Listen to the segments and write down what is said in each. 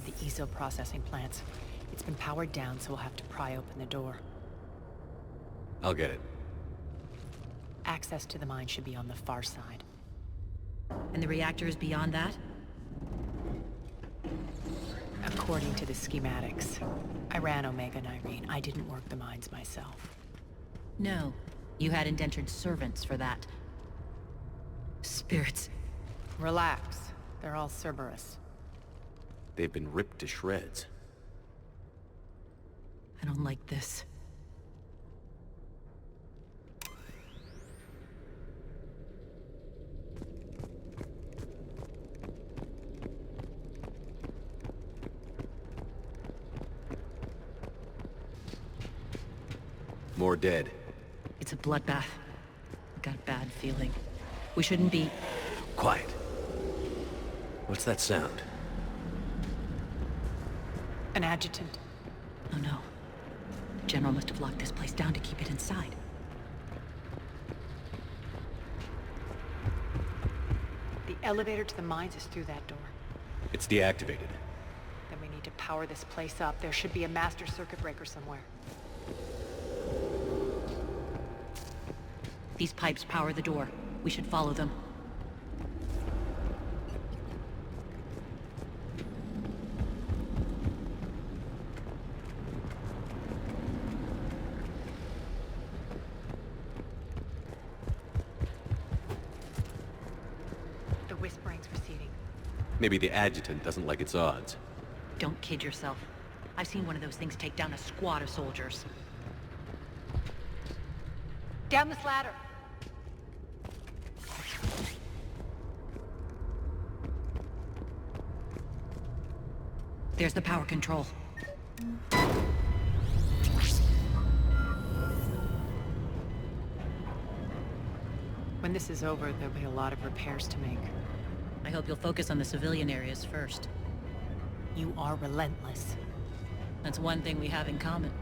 of the ESO processing plants. It's been powered down, so we'll have to pry open the door. I'll get it. Access to the mine should be on the far side. And the reactor is beyond that? According to the schematics. I ran Omega and Irene. I didn't work the mines myself. No. You had indentured servants for that. Spirits. Relax. They're all Cerberus. They've been ripped to shreds. I don't like this. More dead. It's a bloodbath. I got a bad feeling. We shouldn't be... Quiet. What's that sound? An adjutant. Oh no. The General must have locked this place down to keep it inside. The elevator to the mines is through that door. It's deactivated. Then we need to power this place up. There should be a master circuit breaker somewhere. These pipes power the door. We should follow them. The whispering's receding. Maybe the adjutant doesn't like its odds. Don't kid yourself. I've seen one of those things take down a squad of soldiers. Down this ladder! There's the power control. When this is over, there'll be a lot of repairs to make. I hope you'll focus on the civilian areas first. You are relentless. That's one thing we have in common.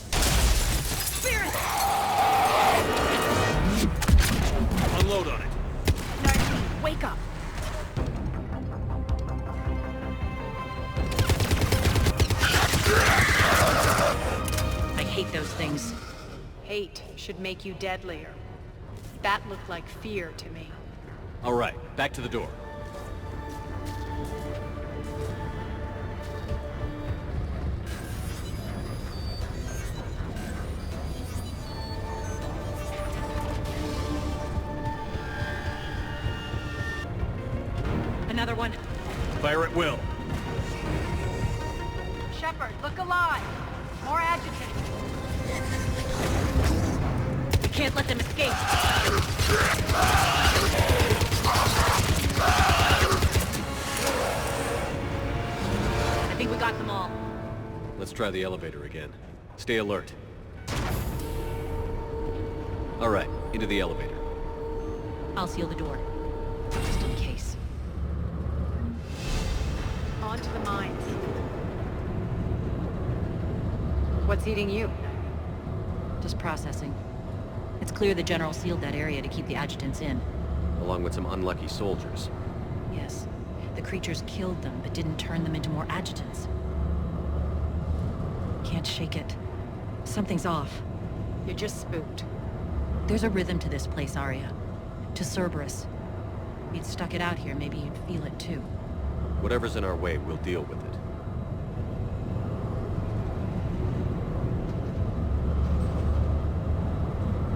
Spirit! Unload on it. No, wake up! I hate those things. Hate should make you deadlier. That looked like fear to me. All right, back to the door. Another one. Fire at will. Shepard, look alive! More adjutants! We can't let them escape. I think we got them all. Let's try the elevator again. Stay alert. All right, into the elevator. I'll seal the door. Just in case. On to the mines. What's eating you? Just processing. It's clear the General sealed that area to keep the adjutants in. Along with some unlucky soldiers. Yes. The creatures killed them, but didn't turn them into more adjutants. Can't shake it. Something's off. You're just spooked. There's a rhythm to this place, Arya. To Cerberus. If you'd stuck it out here, maybe you'd feel it too. Whatever's in our way, we'll deal with it.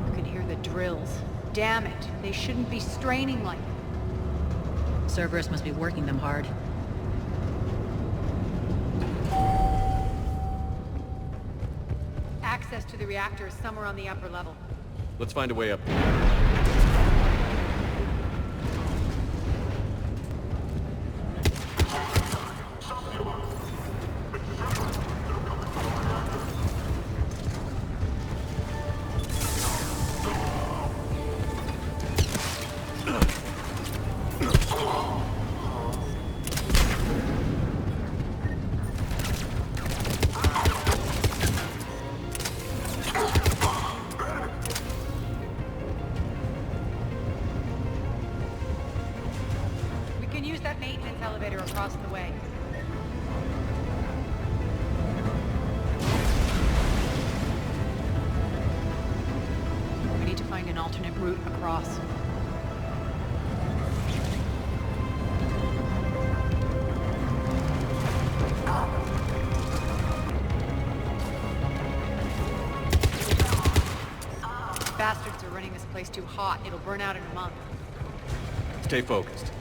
You can hear the drills. Damn it, they shouldn't be straining like... Cerberus must be working them hard. Access to the reactor is somewhere on the upper level. Let's find a way up. We can use that maintenance elevator across the way. an alternate route across. Bastards are running this place too hot. It'll burn out in a month. Stay focused.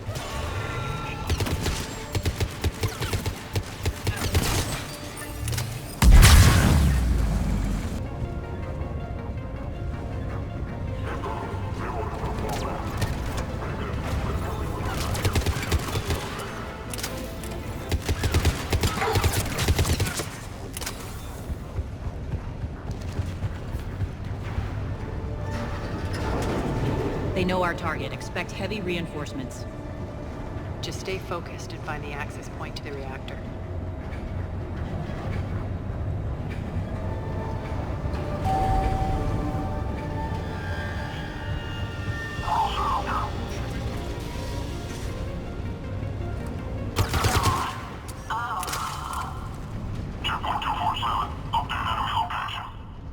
They know our target. Expect heavy reinforcements. Just stay focused and find the access point to the reactor.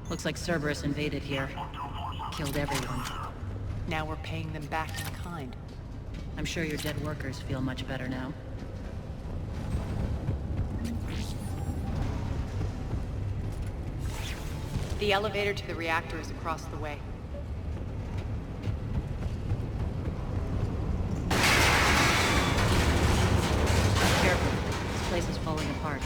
Looks like Cerberus invaded here. Killed everyone. Now we're paying them back in kind. I'm sure your dead workers feel much better now. The elevator to the reactor is across the way. Careful. This place is falling apart.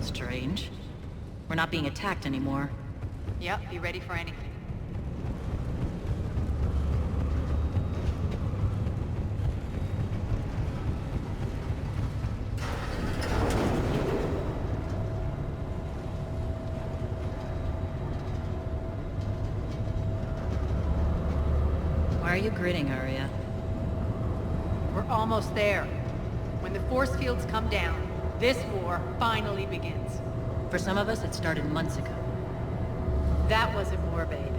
Strange. We're not being attacked anymore. Yep, be ready for anything. Why are you grinning, Arya? We're almost there. When the force fields come down, this war finally begins. For some of us, it started months ago. That wasn't war, babe.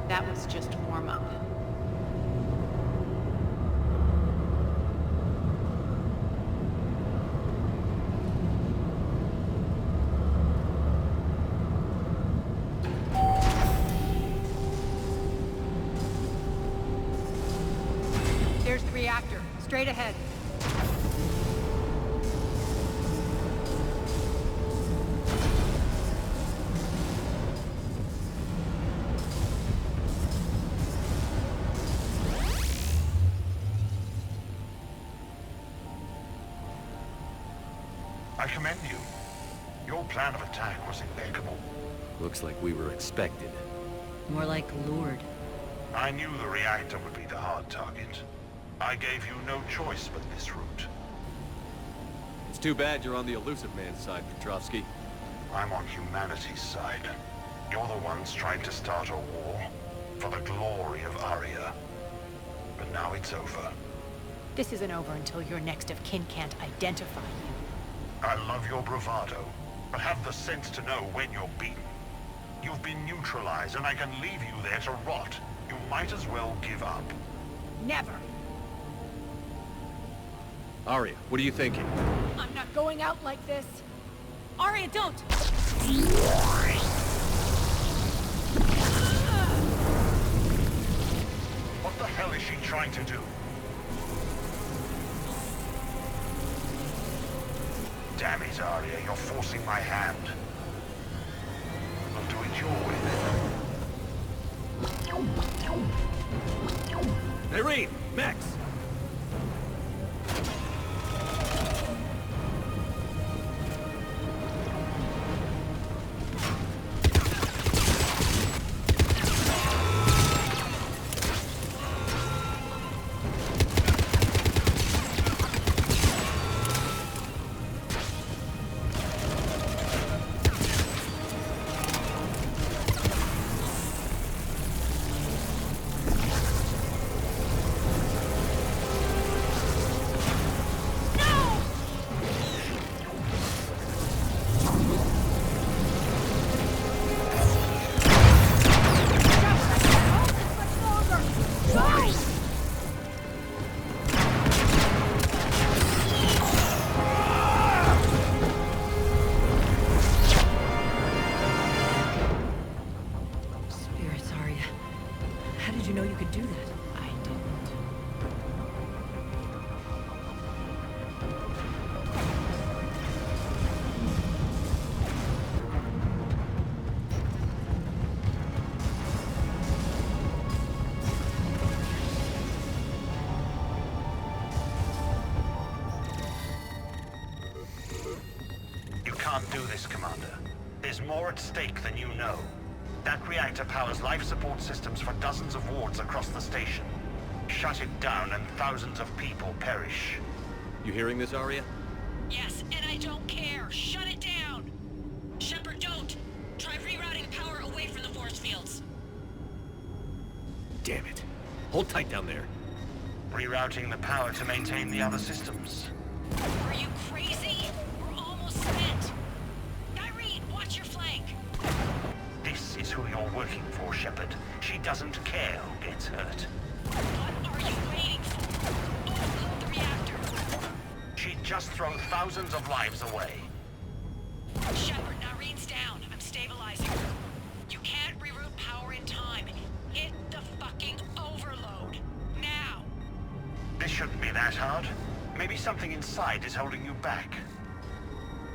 That was just warm-up. There's the reactor, straight ahead. I commend you. Your plan of attack was impeccable. Looks like we were expected. More like lured. I knew the reactor would be the hard target. I gave you no choice but this route. It's too bad you're on the elusive man's side, Petrovsky. I'm on humanity's side. You're the ones trying to start a war for the glory of Arya. But now it's over. This isn't over until your next of kin can't identify you. I love your bravado, but have the sense to know when you're beaten. You've been neutralized, and I can leave you there to rot. You might as well give up. Never! Arya, what are you thinking? I'm not going out like this! Arya, don't! What the hell is she trying to do? Damn it, Arya, you're forcing my hand. We'll do it your way then. Irene! Max! can't do this, Commander. There's more at stake than you know. That reactor powers life support systems for dozens of wards across the station. Shut it down and thousands of people perish. You hearing this, Arya? Yes, and I don't care. Shut it down! Shepard, don't! Try rerouting power away from the force fields. Damn it. Hold tight down there. Rerouting the power to maintain the other systems. Are you crazy? We're almost spent. Irene, watch your flank. This is who you're working for, Shepard. She doesn't care who gets hurt. What are you waiting for? Overload the reactor. She'd just throw thousands of lives away. Shepard, Irene's down. I'm stabilizing her. You can't reroute power in time. Hit the fucking overload. Now! This shouldn't be that hard. Maybe something inside is holding you back.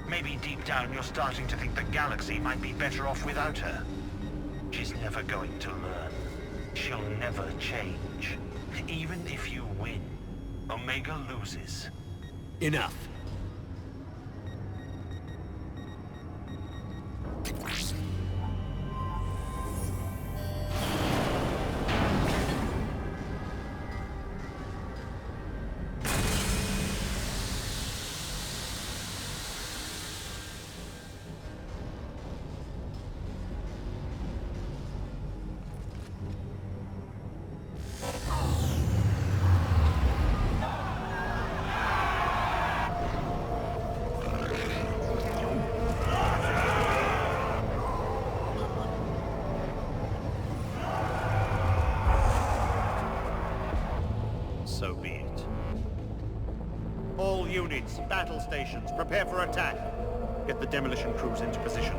Maybe deep down you're starting to think the galaxy might be better off without her. She's never going to learn. She'll never change. Even if you win, Omega loses. Enough. So be it. All units, battle stations, prepare for attack. Get the demolition crews into position.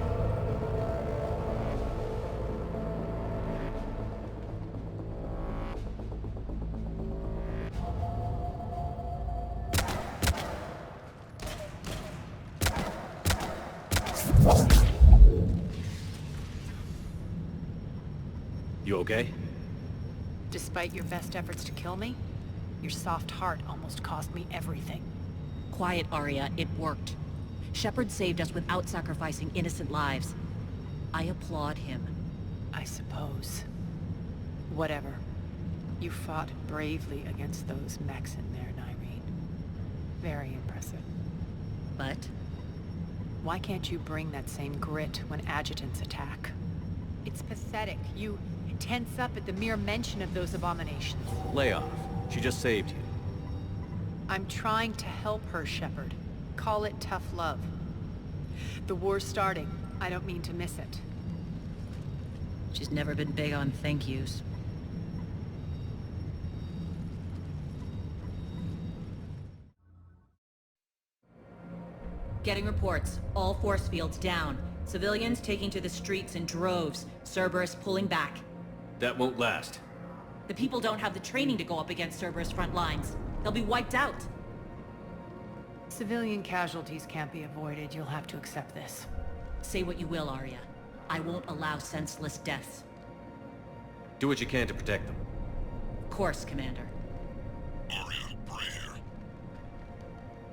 You okay? Despite your best efforts to kill me, your soft heart almost cost me everything. Quiet, Arya. It worked. Shepard saved us without sacrificing innocent lives. I applaud him. I suppose. Whatever. You fought bravely against those mechs in there, Irene. Very impressive. But Why can't you bring that same grit when adjutants attack? It's pathetic. You tense up at the mere mention of those abominations. Lay off. She just saved you. I'm trying to help her, Shepard. Call it tough love. The war's starting. I don't mean to miss it. she's never been big on thank yous. Getting reports. All force fields down. Civilians taking to the streets in droves. Cerberus pulling back. That won't last. The people don't have the training to go up against Cerberus front lines. They'll be wiped out. Civilian casualties can't be avoided. You'll have to accept this. Say what you will, Arya. I won't allow senseless deaths. Do what you can to protect them. Of course, Commander. Arya, Bray here.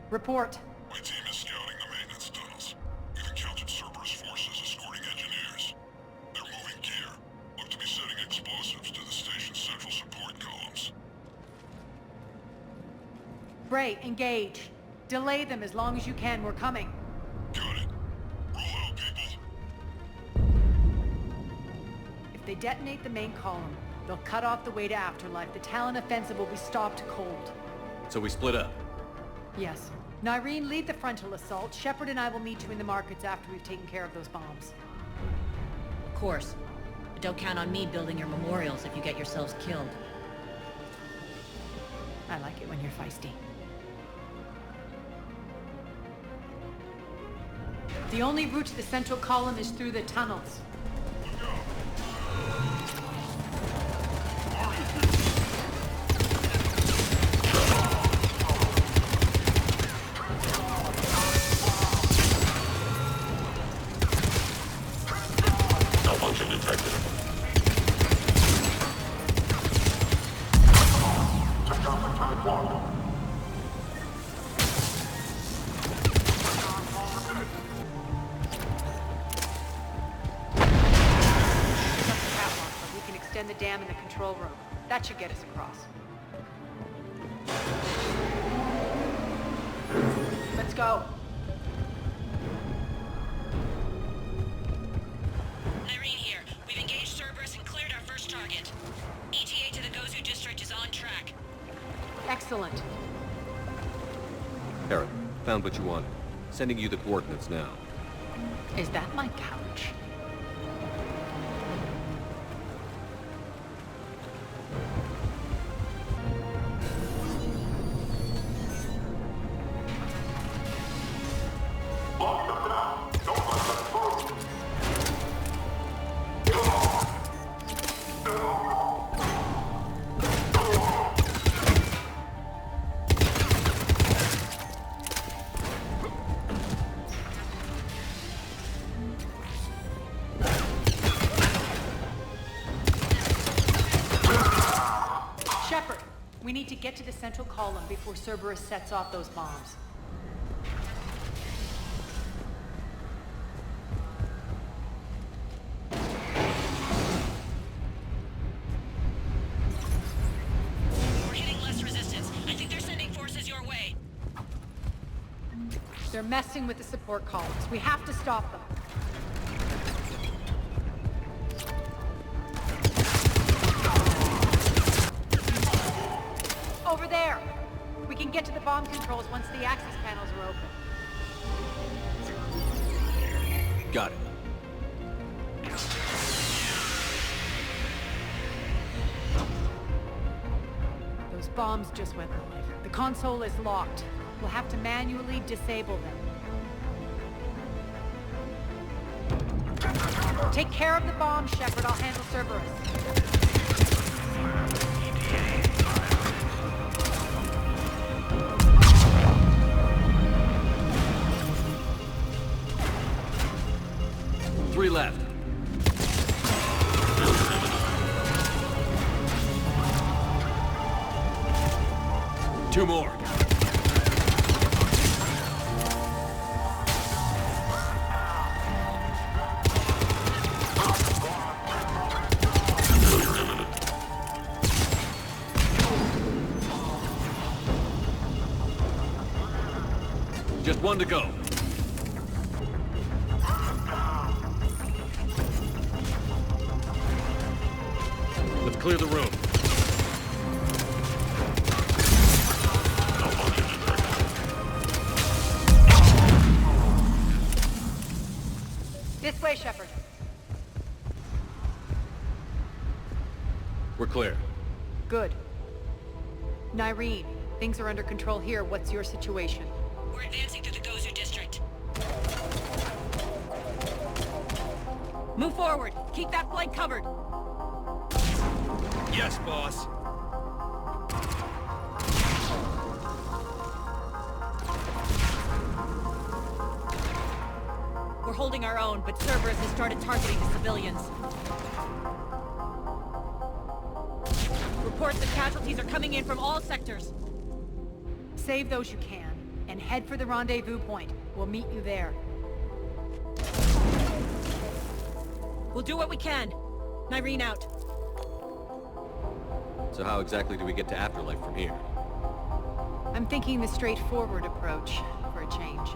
Report. My team is scouting the maintenance tunnels. We've encountered Cerberus forces escorting engineers. They're moving gear. Look to be setting explosives to the station's central support columns. Bray, engage. Delay them as long as you can. We're coming. Got it. Roll out, people. If they detonate the main column, they'll cut off the way to Afterlife. The Talon offensive will be stopped cold. So we split up. Yes. Nyreen, lead the frontal assault. Shepard and I will meet you in the markets after we've taken care of those bombs. Of course. But don't count on me building your memorials if you get yourselves killed. I like it when you're feisty. The only route to the central column is through the tunnels. Malfunction detected. dam in the control room. That should get us across. Let's go. Irene here. We've engaged Cerberus and cleared our first target. ETA to the Gozu district is on track. Excellent. Aaron, found what you wanted. Sending you the coordinates now. Is that my couch? We need to get to the central column before Cerberus sets off those bombs. We're hitting less resistance. I think they're sending forces your way. They're messing with the support columns. We have to stop them. Over there! We can get to the bomb controls once the access panels are open. Got it. Those bombs just went live. The console is locked. We'll have to manually disable them. Take care of the bomb, Shepard. I'll handle Cerberus. Three left. Two more. Just one to go. Let's clear the room. This way, Shepard. We're clear. Good. Nyreen, things are under control here. What's your situation? We're advancing through the Gozu district. Move forward. Keep that flank covered. Yes, boss. We're holding our own, but Cerberus has started targeting the civilians. Reports that casualties are coming in from all sectors. Save those you can, and head for the rendezvous point. We'll meet you there. We'll do what we can. Nyreen out. So how exactly do we get to Afterlife from here? I'm thinking the straightforward approach for a change.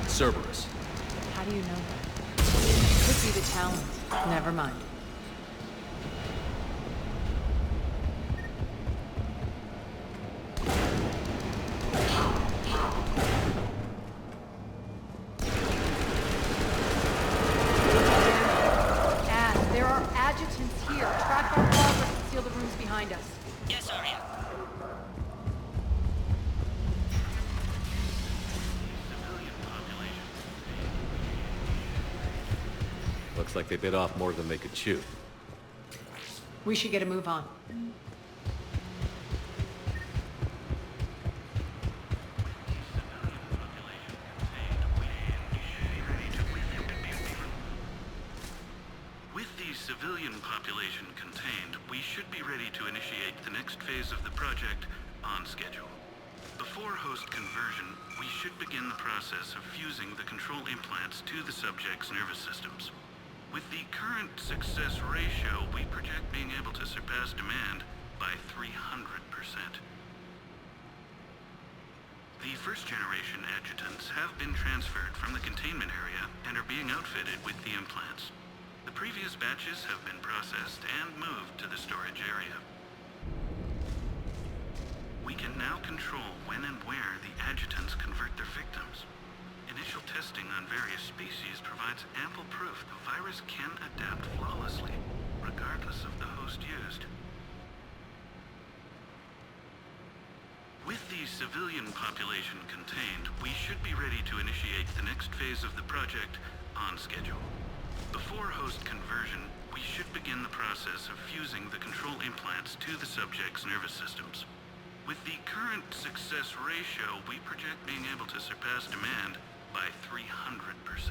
Cerberus. How do you know that? Could be the talent. Never mind. There are adjutants here. Track our progress and seal the rooms behind us. Yes, Arya. Looks like they bit off more than they could chew. We should get a move on. civilian population contained, we should be ready to initiate the next phase of the project on schedule. Before host conversion, we should begin the process of fusing the control implants to the subject's nervous systems. With the current success ratio, we project being able to surpass demand by 300%. The first-generation adjutants have been transferred from the containment area and are being outfitted with the implants. The previous batches have been processed and moved to the storage area. We can now control when and where the adjutants convert their victims. Initial testing on various species provides ample proof the virus can adapt flawlessly, regardless of the host used. With the civilian population contained, we should be ready to initiate the next phase of the project on schedule. Before host conversion, we should begin the process of fusing the control implants to the subject's nervous systems. With the current success ratio, we project being able to surpass demand by 300%.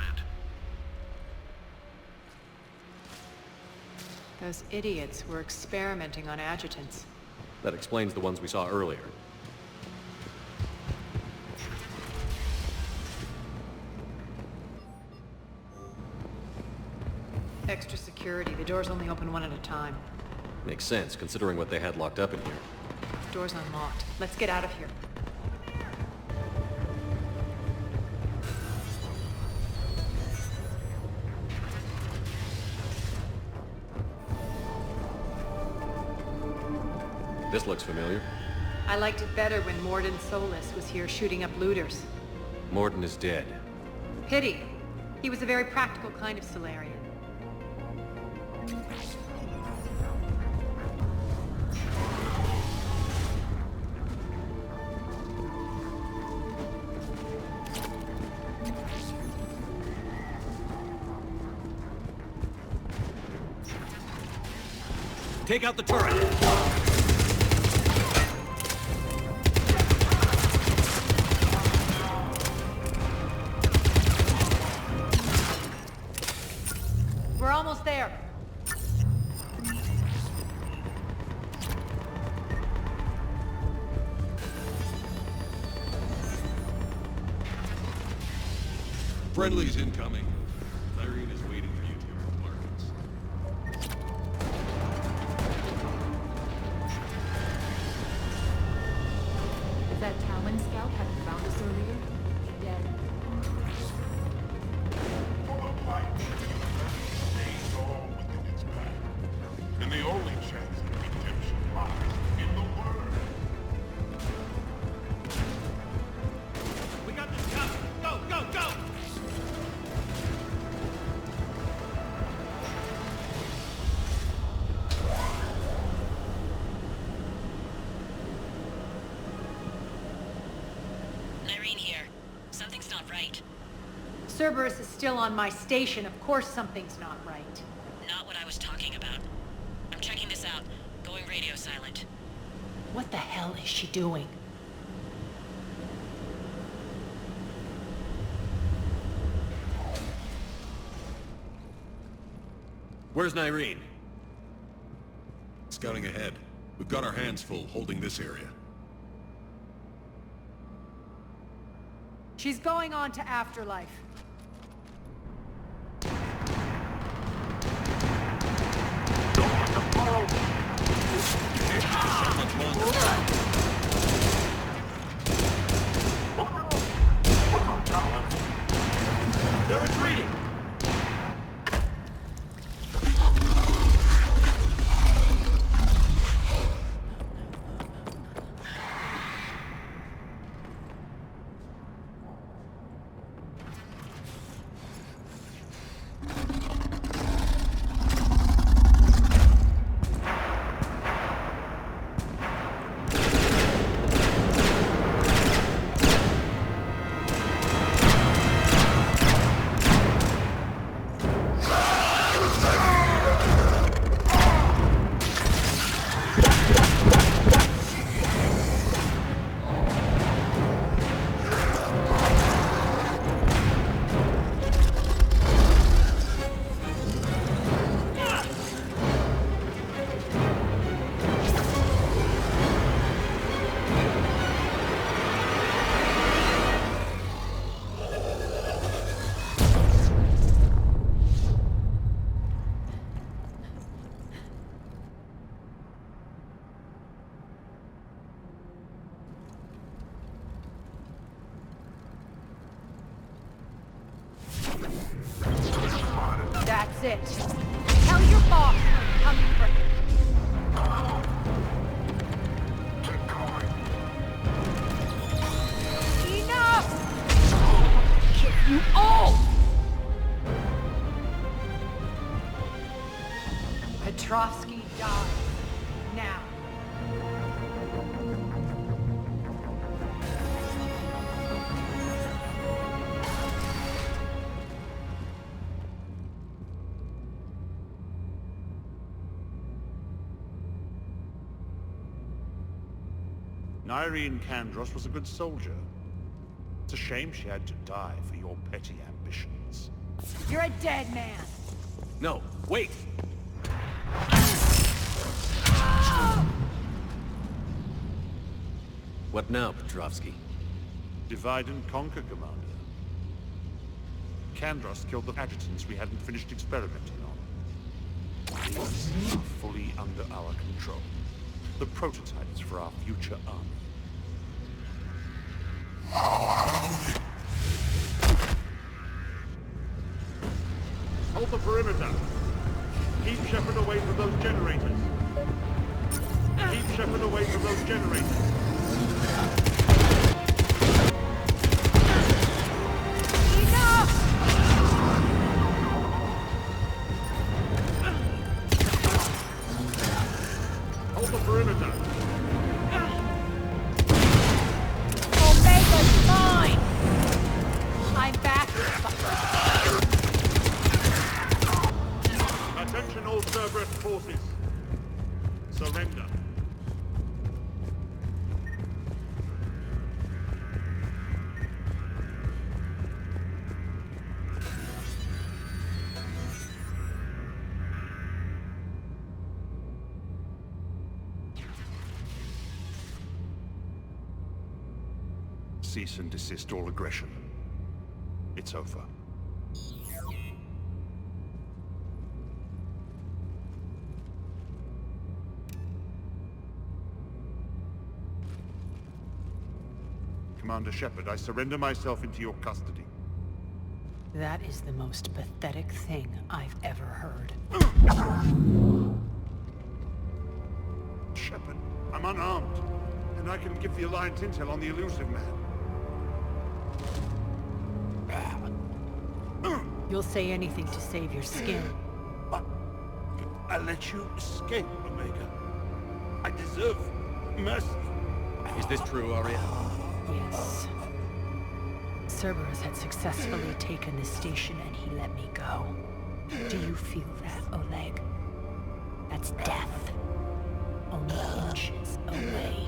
Those idiots were experimenting on adjutants. That explains the ones we saw earlier. Extra security. The doors only open one at a time. Makes sense, considering what they had locked up in here. Door's unlocked. Let's get out of here. This looks familiar. I liked it better when Morden Solus was here shooting up looters. Morden is dead. Pity. He was a very practical kind of Solarian. Take out the turret! We're almost there. Friendly's incoming. Irene is waiting for you to your apartments. Is that Talon scout having found us earlier? Dead. And the only chance of redemption lies in the word. We got this covered. Go, go, go! Irene here. Something's not right. Cerberus is still on my station. Of course something's not right. Not what I was talking about. I'm checking this out. Going radio silent. What the hell is she doing? Where's Irene? Scouting ahead. We've got our hands full holding this area. She's going on to Afterlife. They're retreating! it. Tell your boss I'm coming for him. Keep going. Enough! Kill you all! Petrovsky dies. Now. Irene Kandros was a good soldier. It's a shame she had to die for your petty ambitions. You're a dead man. No, wait! What now, Petrovsky? Divide and conquer, Commander. Kandros killed the adjutants we hadn't finished experimenting on. These are fully under our control. The prototypes for our future army. Hold the perimeter. Keep Shepard away from those generators. Keep Shepard away from those generators. Hold the perimeter. Omega's mine! I'm back. Attention all Cerberus forces. Surrender. Cease and desist all aggression. It's over. Commander Shepard, I surrender myself into your custody. That is the most pathetic thing I've ever heard. Shepard, I'm unarmed, and I can give the Alliance intel on the elusive man. You'll say anything to save your skin. But I let you escape, Omega. I deserve mercy. Is this true, Arya? Yes. Cerberus had successfully taken this station and he let me go. Do you feel that, Oleg? That's death. Only inches away.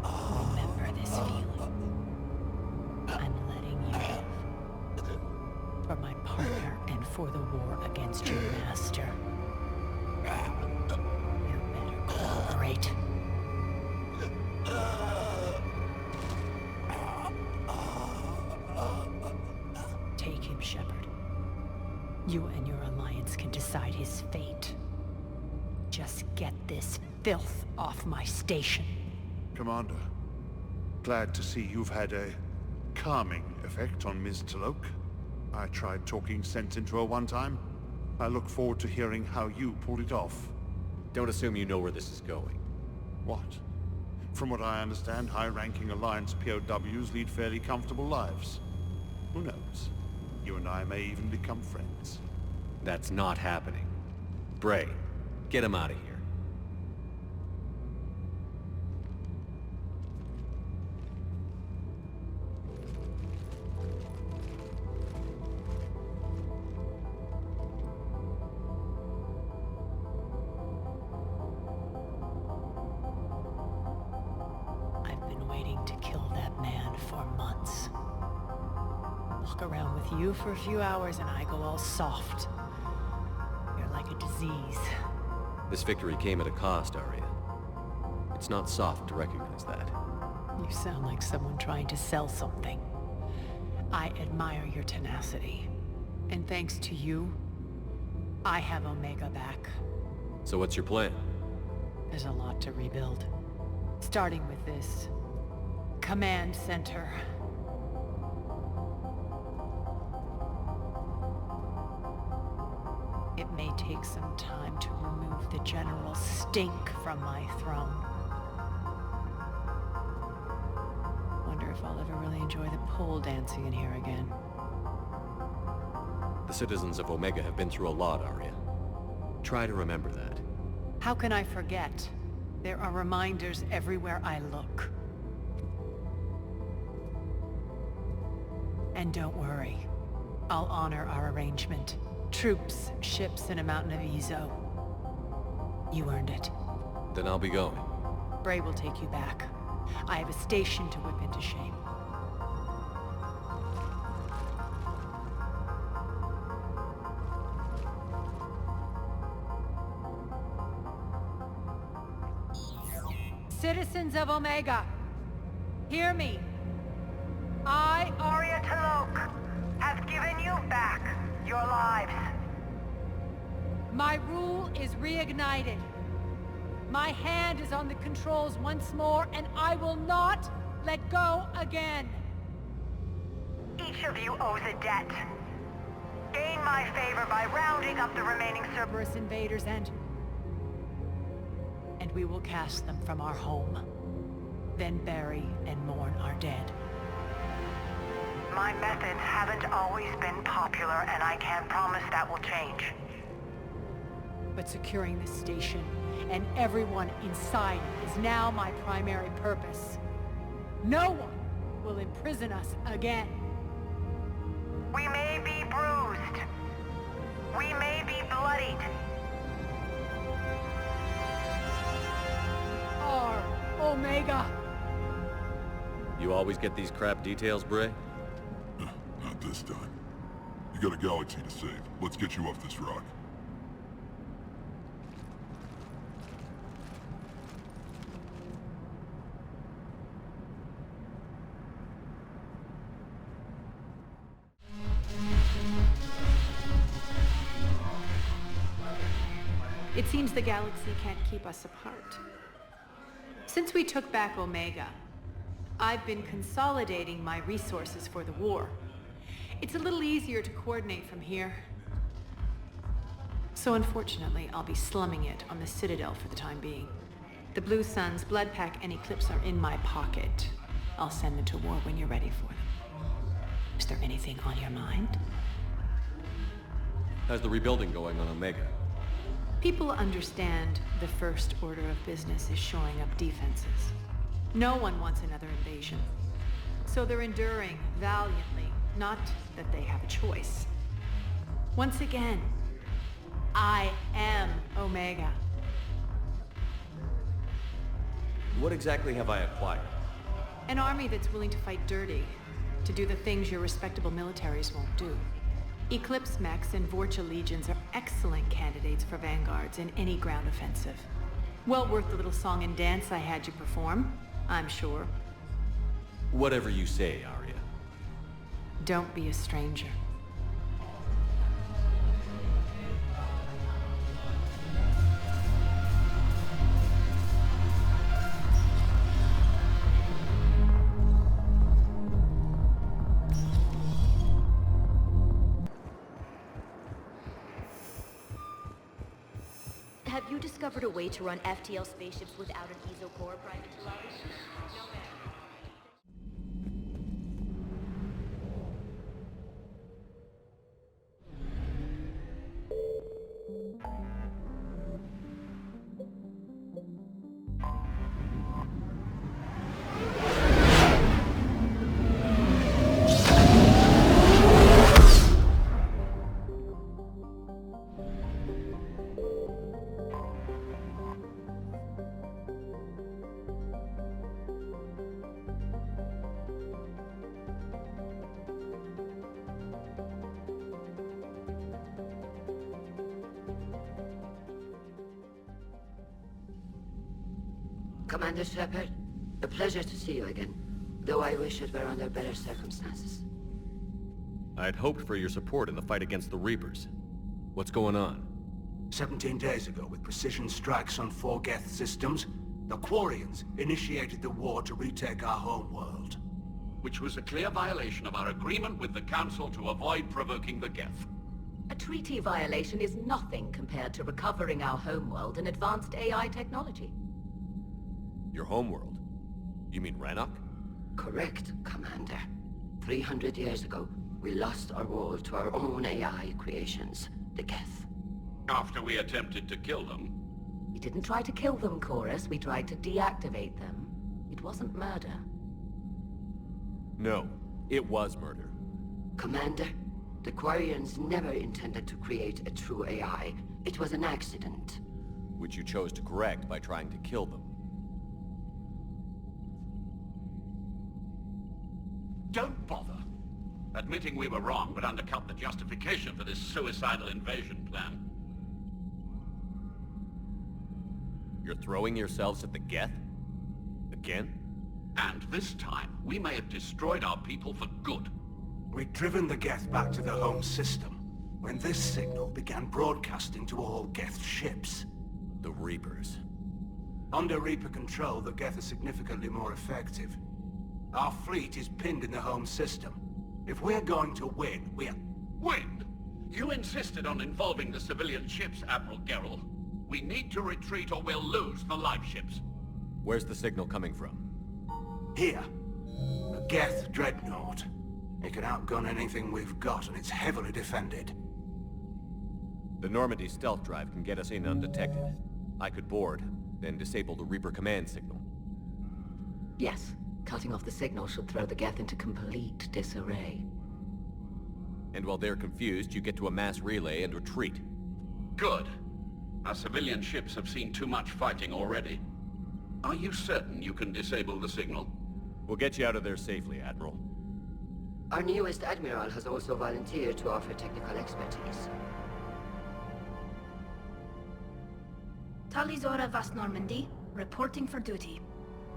Remember this feeling. I'm letting you live. For my partner and for the war against your master. You better cooperate. Take him, Shepard. You and your alliance can decide his fate. Just get this filth off my station. Commander, glad to see you've had a calming effect on Ms. Talok. I tried talking sense into her one time. I look forward to hearing how you pulled it off. Don't assume you know where this is going. What? From what I understand, high-ranking Alliance POWs lead fairly comfortable lives. Who knows? You and I may even become friends. That's not happening. Bray, get him out of here. I've been waiting to kill that man for months. Walk around with you for a few hours and I go all soft. You're like a disease. This victory came at a cost, Arya. It's not soft to recognize that. You sound like someone trying to sell something. I admire your tenacity. And thanks to you, I have Omega back. So what's your plan? There's a lot to rebuild. Starting with this command center. It may take some time to remove the general stink from my throne. Wonder if I'll ever really enjoy the pole dancing in here again. The citizens of Omega have been through a lot, Arya. Try to remember that. How can I forget? There are reminders everywhere I look. And don't worry. I'll honor our arrangement. Troops, ships, and a mountain of Ezo. You earned it. Then I'll be going. Bray will take you back. I have a station to whip into shape. Citizens of Omega, hear me. I, Arya T'Loak, have given you back your lives. My rule is reignited. My hand is on the controls once more, and I will not let go again. Each of you owes a debt. Gain my favor by rounding up the remaining Cerberus invaders and we will cast them from our home. Then bury and mourn our dead. My methods haven't always been popular, and I can't promise that will change. But securing this station and everyone inside is now my primary purpose. No one will imprison us again. We may be bruised. We may be bloodied. Our Omega. You always get these crap details, Bray? Not this time. You got a galaxy to save. Let's get you off this rock. It seems the galaxy can't keep us apart. Since we took back Omega, I've been consolidating my resources for the war. It's a little easier to coordinate from here. So unfortunately, I'll be slumming it on the Citadel for the time being. The Blue Suns, Bloodpack, and Eclipse are in my pocket. I'll send them to war when you're ready for them. Is there anything on your mind? How's the rebuilding going on Omega? People understand the first order of business is shoring up defenses. No one wants another invasion. So they're enduring valiantly, not that they have a choice. Once again, I am Omega. What exactly have I acquired? An army that's willing to fight dirty, to do the things your respectable militaries won't do. Eclipse mechs and Vorcha legions are excellent candidates for vanguards in any ground offensive. Well worth the little song and dance I had you perform, I'm sure. Whatever you say, Arya. Don't be a stranger. Have you discovered a way to run FTL spaceships without an ESO core, Private T'Loak? Commander Shepard, a pleasure to see you again, though I wish it were under better circumstances. I'd hoped for your support in the fight against the Reapers. What's going on? 17 days ago, with precision strikes on 4 Geth systems, the Quarians initiated the war to retake our home world. Which was a clear violation of our agreement with the Council to avoid provoking the Geth. A treaty violation is nothing compared to recovering our homeworld and advanced AI technology. Your homeworld? You mean Rannoch? Correct, Commander. 300 years ago, we lost our world to our own AI creations, the Geth. After we attempted to kill them? We didn't try to kill them, Chorus. We tried to deactivate them. It wasn't murder. No, it was murder. Commander, the Quarians never intended to create a true AI. It was an accident. Which you chose to correct by trying to kill them. Don't bother. Admitting we were wrong would undercut the justification for this suicidal invasion plan. You're throwing yourselves at the Geth? Again? And this time, we may have destroyed our people for good. We'd driven the Geth back to the home system when this signal began broadcasting to all Geth ships. The Reapers. Under Reaper control, the Geth are significantly more effective. Our fleet is pinned in the home system. If we're going to win, we're... Win? You insisted on involving the civilian ships, Admiral Gerrel. We need to retreat or we'll lose the live ships. Where's the signal coming from? Here. A Geth dreadnought. It can outgun anything we've got, and it's heavily defended. The Normandy stealth drive can get us in undetected. I could board, then disable the Reaper command signal. Yes. Cutting off the signal should throw the Geth into complete disarray. And while they're confused, you get to a mass relay and retreat. Good. Our civilian ships have seen too much fighting already. Are you certain you can disable the signal? We'll get you out of there safely, Admiral. Our newest Admiral has also volunteered to offer technical expertise. Talizora Vast Normandy, reporting for duty.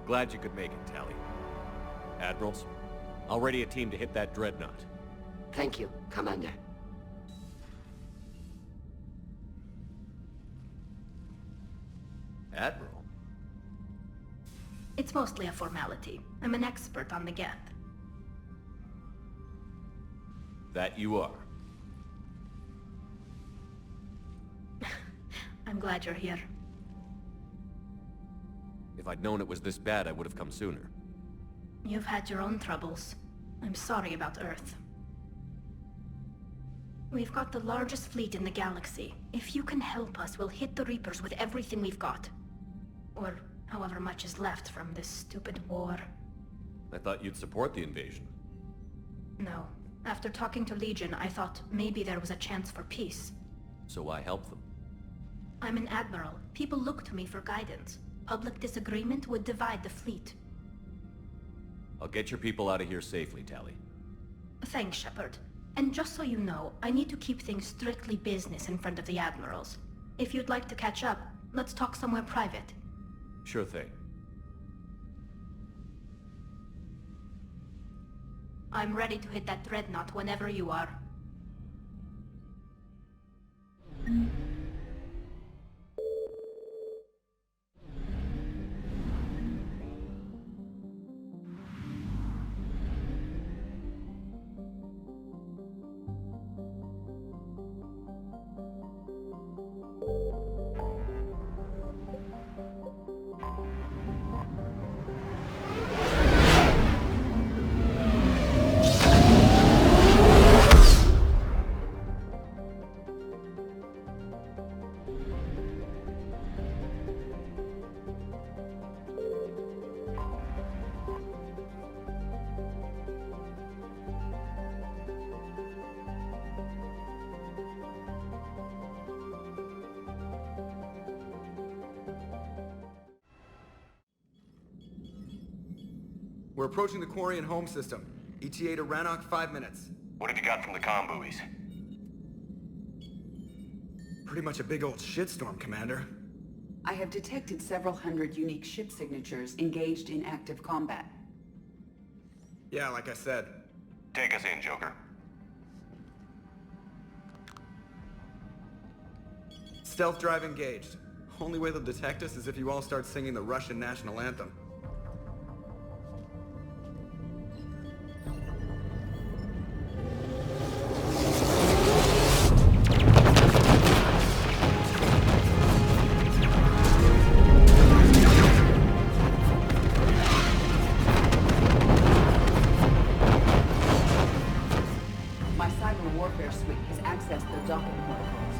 Glad you could make it, Tally. Admirals, I'll ready a team to hit that dreadnought. Thank you, Commander. Admiral? It's mostly a formality. I'm an expert on the Geth. That you are. I'm glad you're here. If I'd known it was this bad, I would have come sooner. You've had your own troubles. I'm sorry about Earth. We've got the largest fleet in the galaxy. If you can help us, we'll hit the Reapers with everything we've got. Or however much is left from this stupid war. I thought you'd support the invasion. No. After talking to Legion, I thought maybe there was a chance for peace. So I helped them. I'm an admiral. People look to me for guidance. Public disagreement would divide the fleet. I'll get your people out of here safely, Tally. Thanks, Shepard. And just so you know, I need to keep things strictly business in front of the admirals. If you'd like to catch up, let's talk somewhere private. Sure thing. I'm ready to hit that dreadnought whenever you are. We're approaching the Quarian home system. ETA to Rannoch, 5 minutes. What have you got from the comm buoys? Pretty much a big old shitstorm, Commander. I have detected several hundred unique ship signatures engaged in active combat. Yeah, like I said. Take us in, Joker. Stealth drive engaged. Only way they'll detect us is if you all start singing the Russian national anthem. docking protocols.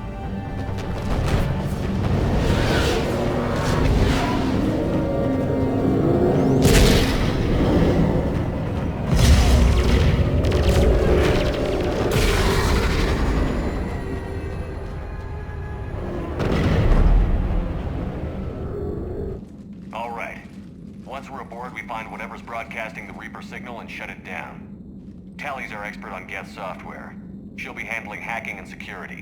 All right. Once we're aboard, we find whatever's broadcasting the Reaper signal and shut it down. Tally's our expert on Geth software. She'll be handling hacking and security.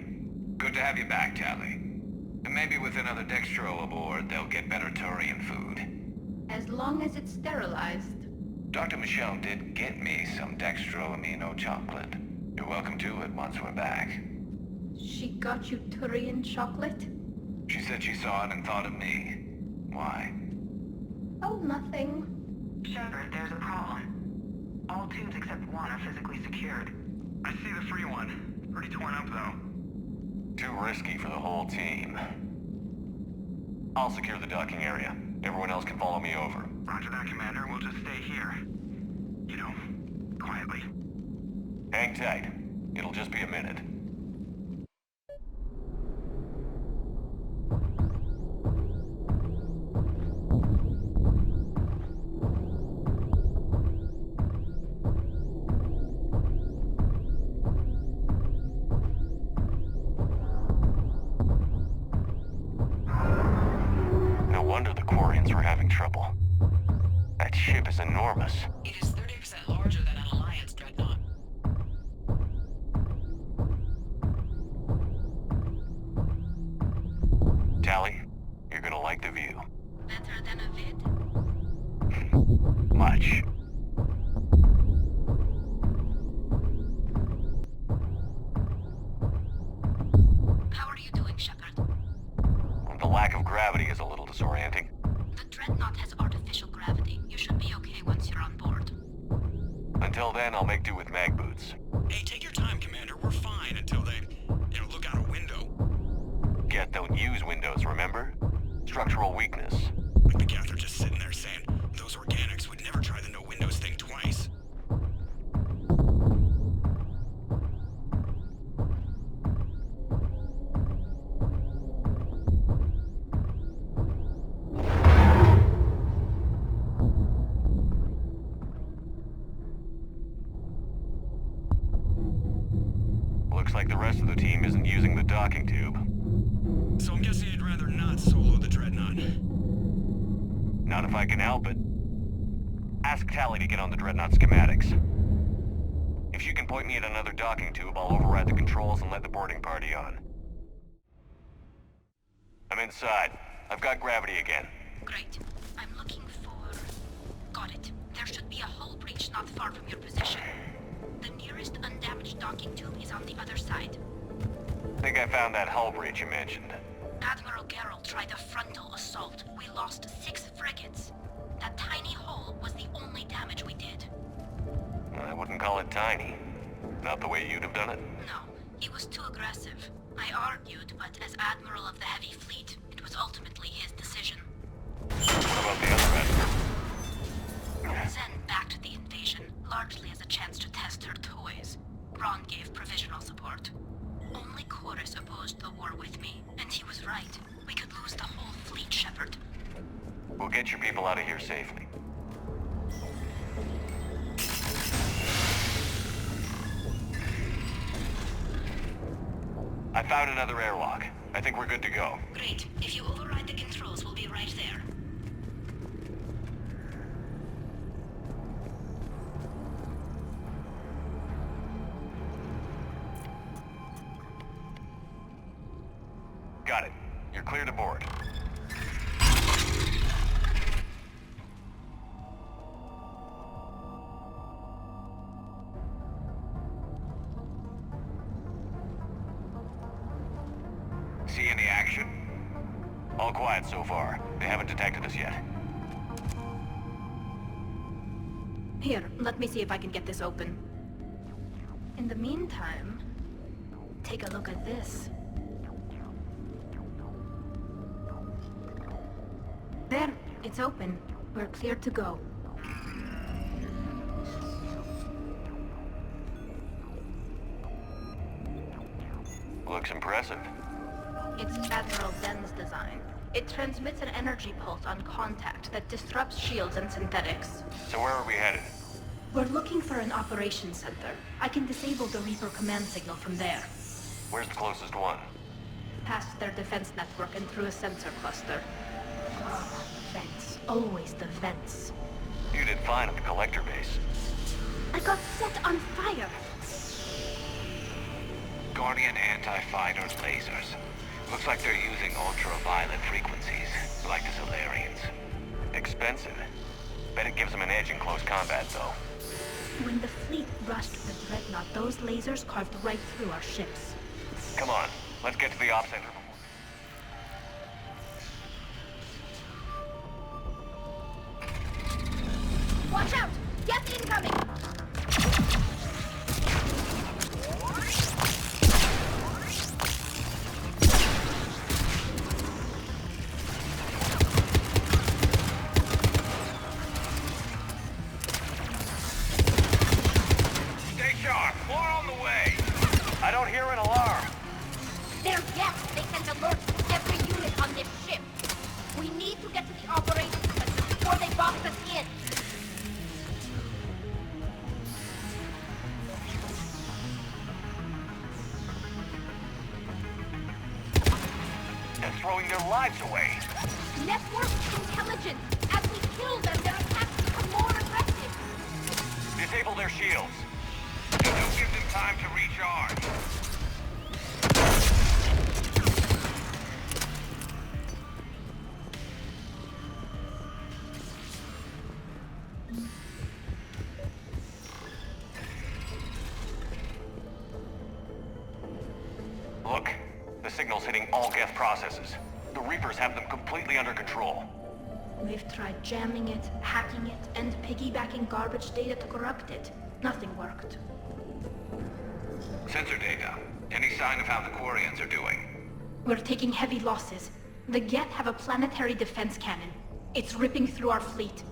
Good to have you back, Tally. And maybe with another Dextro aboard, they'll get better Turian food. As long as it's sterilized. Dr. Michelle did get me some Dextro Amino chocolate. You're welcome to it once we're back. She got you Turian chocolate? She said she saw it and thought of me. Why? Oh, nothing. Shepard, there's a problem. All tubes except one are physically secured. I see the free one. Pretty torn up, though. Too risky for the whole team. I'll secure the docking area. Everyone else can follow me over. Roger that, Commander. We'll just stay here. You know, quietly. Hang tight. It'll just be a minute. Trouble. That ship is enormous. It is 30% larger than an Alliance dreadnought. Tally, you're gonna like the view. Better than a vid? Much. How are you doing, Shepard? The lack of gravity is a little disorienting. The dreadnought has artificial gravity. You should be okay once you're on board. Until then, I'll make do with mag boots. Hey, take your time, Commander. We're fine until they, look out a window. Geth don't use windows, remember? Structural weakness. Like the Geth are just sitting there saying, those organics would never try the no windows thing twice. Looks like the rest of the team isn't using the docking tube. So I'm guessing you'd rather not solo the dreadnought. Not if I can help it. Ask Tally to get on the dreadnought schematics. If you can point me at another docking tube, I'll override the controls and let the boarding party on. I'm inside. I've got gravity again. Great. I'm looking for... Got it. There should be a hull breach not far from your position. The nearest undamaged docking tube is on the other side. Think I found that hull breach you mentioned. Admiral Geralt tried a frontal assault. We lost 6 frigates. That tiny hole was the only damage we did. I wouldn't call it tiny. Not the way you'd have done it. No, he was too aggressive. I argued, but as Admiral of the Heavy Fleet, it was ultimately his decision. What about the other admiral? Zen backed the invasion, largely as a chance to test her toys. Ron gave provisional support. Only Chorus opposed the war with me, and he was right. We could lose the whole fleet, Shepard. We'll get your people out of here safely. I found another airlock. I think we're good to go. Great. If you override the controls, we'll be right there. Got it. You're clear to board. See any action? All quiet so far. They haven't detected us yet. Here, let me see if I can get this open. In the meantime, take a look at this. There, it's open. We're clear to go. Looks impressive. It's Admiral Den's design. It transmits an energy pulse on contact that disrupts shields and synthetics. So where are we headed? We're looking for an operations center. I can disable the Reaper command signal from there. Where's the closest one? Past their defense network and through a sensor cluster. Oh, vents. Always the vents. You did fine at the collector base. I got set on fire. Guardian anti-fighter lasers. Looks like they're using ultraviolet frequencies, like the Solarians. Expensive. Bet it gives them an edge in close combat, though. When the fleet rushed the Dreadnought, those lasers carved right through our ships. Come on, let's get to the op center. Watch out! Get incoming! Stay sharp. More on the way. I don't hear an alarm. They're yes! They sent alerts to every unit on this ship. We need to get to the operations center before they box us in. They're throwing their lives away. Network intelligence. As we kill them, their attacks become more aggressive. Disable their shields. Don't give them time to recharge. Look, the signal's hitting all Geth processes. The Reapers have them completely under control. We've tried jamming it, hacking it, and piggybacking garbage data to corrupt it. Nothing worked. Sensor data. Any sign of how the Quarians are doing? We're taking heavy losses. The Geth have a planetary defense cannon. It's ripping through our fleet.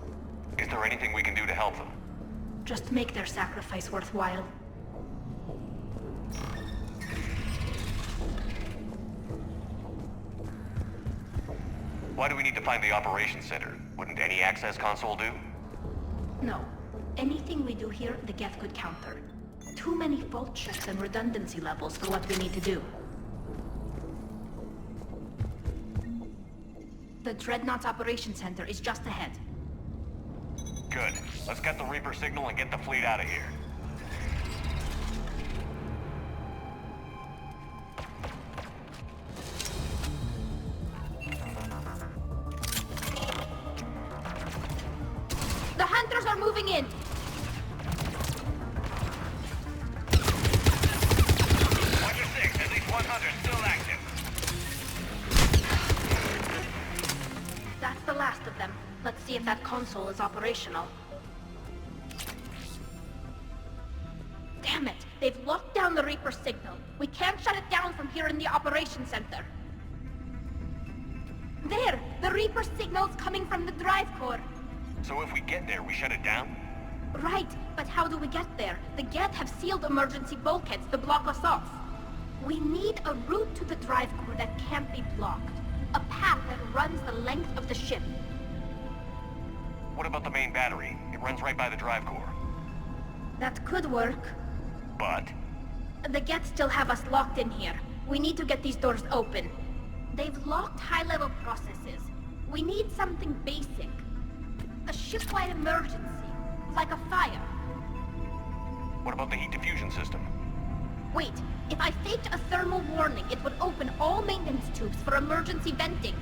Is there anything we can do to help them? Just make their sacrifice worthwhile. Why do we need to find the operations center? Wouldn't any access console do? No. Anything we do here, the Geth could counter. Too many fault checks and redundancy levels for what we need to do. The Dreadnought's operations center is just ahead. Good. Let's get the Reaper signal and get the fleet out of here. The hunters are moving in! Watch your six. At least 100 still active. That's the last of them. Let's see if that console is operational. Damn it! They've locked down the Reaper signal. We can't shut it down from here in the operations center. There! The Reaper signal's coming from the drive core. So if we get there, we shut it down? Right, but how do we get there? The Geth have sealed emergency bulkheads to block us off. We need a route to the drive core that can't be blocked. A path that runs the length of the ship. What about the main battery? It runs right by the drive core. That could work. But? The Geth still have us locked in here. We need to get these doors open. They've locked high-level processes. We need something basic. A ship-wide emergency. Like a fire. What about the heat diffusion system? Wait, if I faked a thermal warning, it would open all maintenance tubes for emergency venting.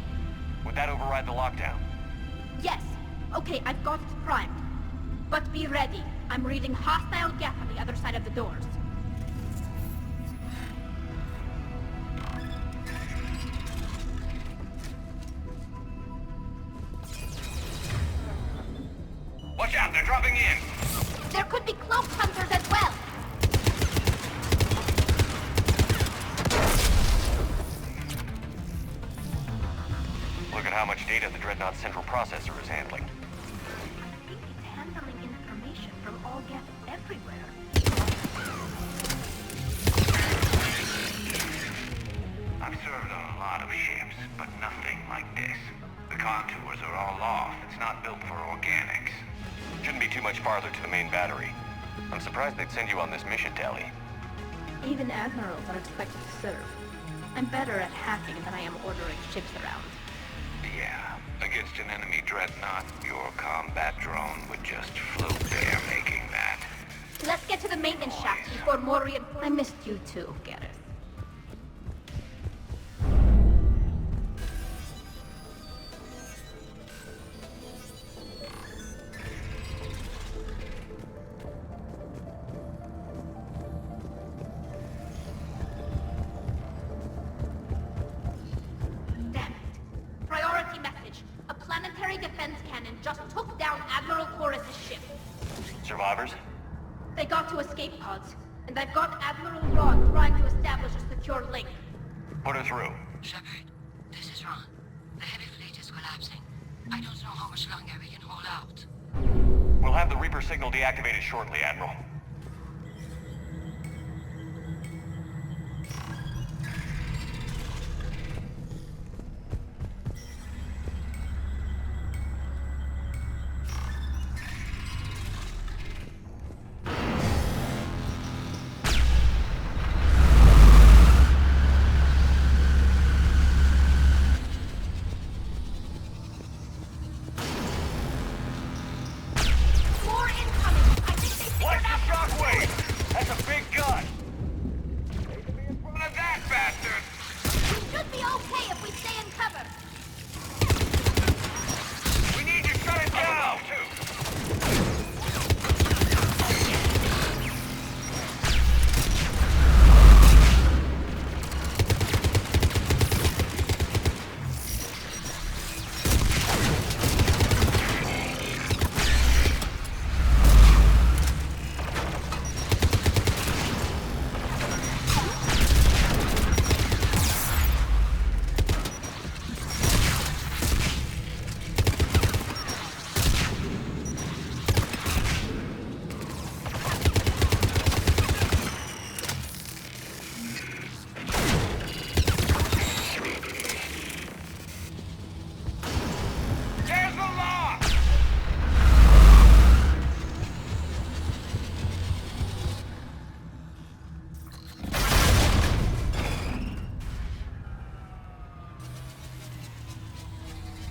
Would that override the lockdown? Yes. Okay, I've got it primed. But be ready. I'm reading hostile Geth on the other side of the doors. Watch out, they're dropping in. There could be cloaked hunters as well. Look at how much data the Dreadnought's central processor is handling. I think it's handling information from all Geth everywhere. I've served on a lot of ships, but nothing like this. The contours are all off. It's not built for organics. Shouldn't be too much farther to the main battery. I'm surprised they'd send you on this mission, Tally. Even admirals are expected to serve. I'm better at hacking than I am ordering ships around. Yeah, against an enemy dreadnought, your combat drone would just float there making that. Let's get to the maintenance shaft before more I missed you too, Gareth. Damn it. Priority message. A planetary defense cannon just took down Admiral Chorus's ship. Survivors? They got to escape pods, and I've got Admiral Rod trying to establish a secure link. Put her through. Shepard, this is Ron. The heavy fleet is collapsing. I don't know how much longer we can hold out. We'll have the Reaper signal deactivated shortly, Admiral.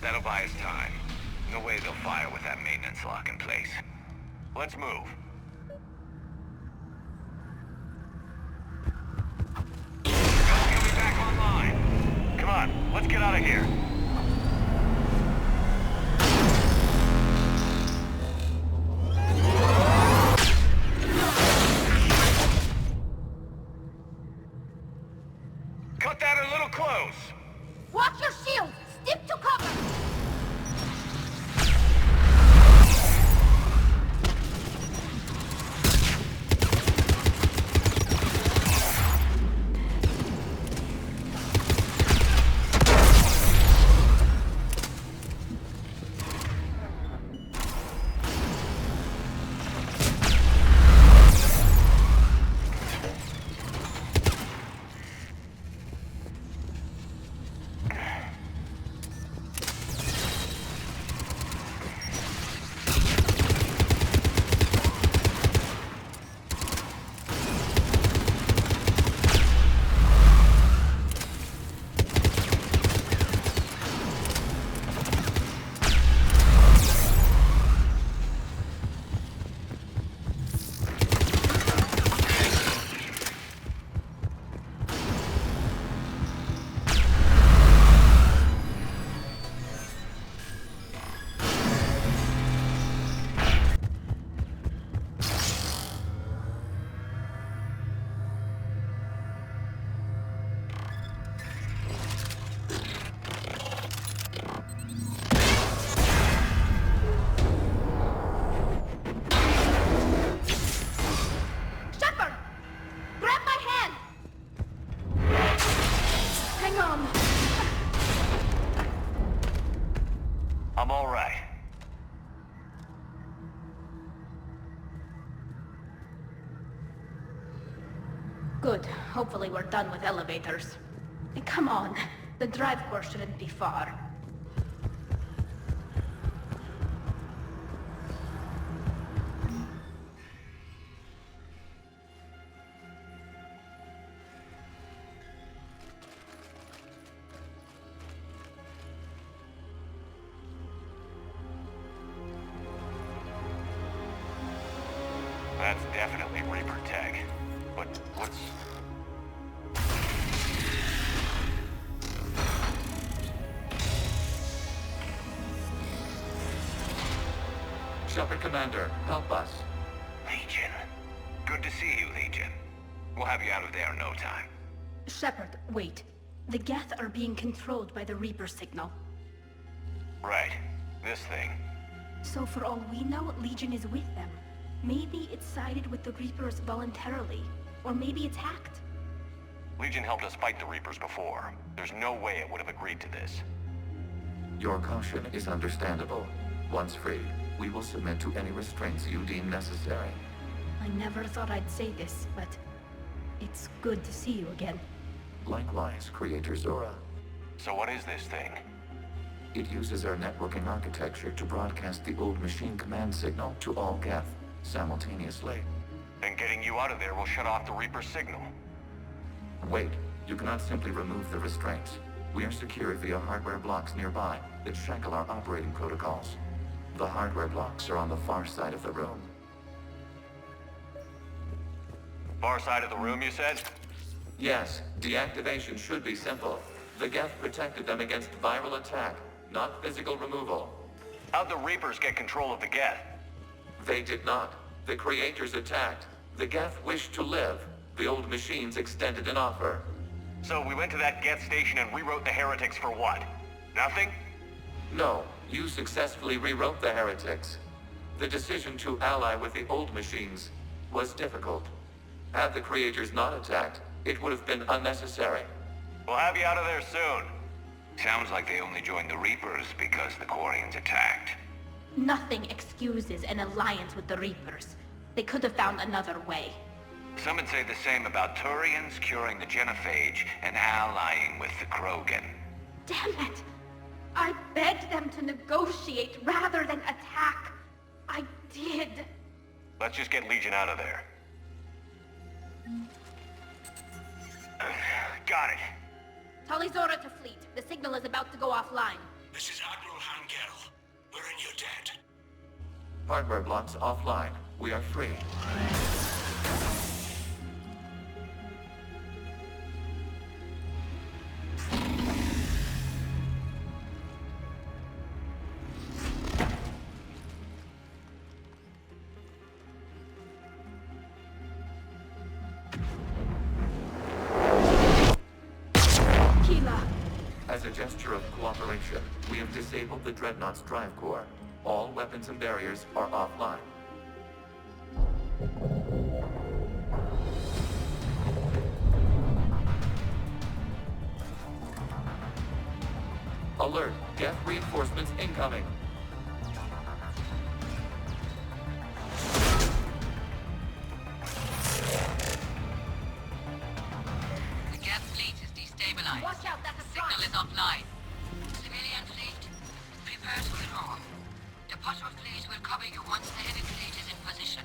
That'll buy us time. No way they'll fire with that maintenance lock in place. Let's move. He'll be back online. Come on, let's get out of here. Cut that a little close. Watch your shield! Stick to cover! I'm all right. Good. Hopefully we're done with elevators. Come on. The drive core shouldn't be far. That's definitely Reaper tech. But what's... Shepard Commander, help us. Legion. Good to see you, Legion. We'll have you out of there in no time. Shepard, wait. The Geth are being controlled by the Reaper signal. Right. This thing. So for all we know, Legion is with them. Maybe it sided with the Reapers voluntarily. Or maybe it's hacked. Legion helped us fight the Reapers before. There's no way it would have agreed to this. Your caution is understandable. Once free, we will submit to any restraints you deem necessary. I never thought I'd say this, but it's good to see you again. Likewise, Creator Zora. So what is this thing? It uses our networking architecture to broadcast the old machine command signal to all Geth simultaneously. Then getting you out of there will shut off the Reaper signal. Wait, you cannot simply remove the restraints. We are secured via hardware blocks nearby that shackle our operating protocols. The hardware blocks are on the far side of the room. Far side of the room, you said? Yes, deactivation should be simple. The Geth protected them against viral attack, not physical removal. How'd the Reapers get control of the Geth? They did not. The Creators attacked. The Geth wished to live. The old machines extended an offer. So we went to that Geth station and rewrote the heretics for what? Nothing? No, you successfully rewrote the heretics. The decision to ally with the old machines was difficult. Had the Creators not attacked, it would have been unnecessary. We'll have you out of there soon. Sounds like they only joined the Reapers because the Quarians attacked. Nothing excuses an alliance with the Reapers. They could have found another way. Some would say the same about Turians curing the genophage and allying with the Krogan. Damn it! I begged them to negotiate rather than attack. I did. Let's just get Legion out of there. Got it. Tali Zora to fleet. The signal is about to go offline. This is Admiral Hangel. We're in your debt. Hardware blocks offline. We are free. As a gesture of cooperation, we have disabled the Dreadnought's drive core. All weapons and barriers are offline. Alert! Geth reinforcements incoming! The Geth fleet is destabilized. Watch out, that's a Signal is offline. Civilian fleet, prepare to withdraw. The patrol fleet will cover you once the heavy fleet is in position.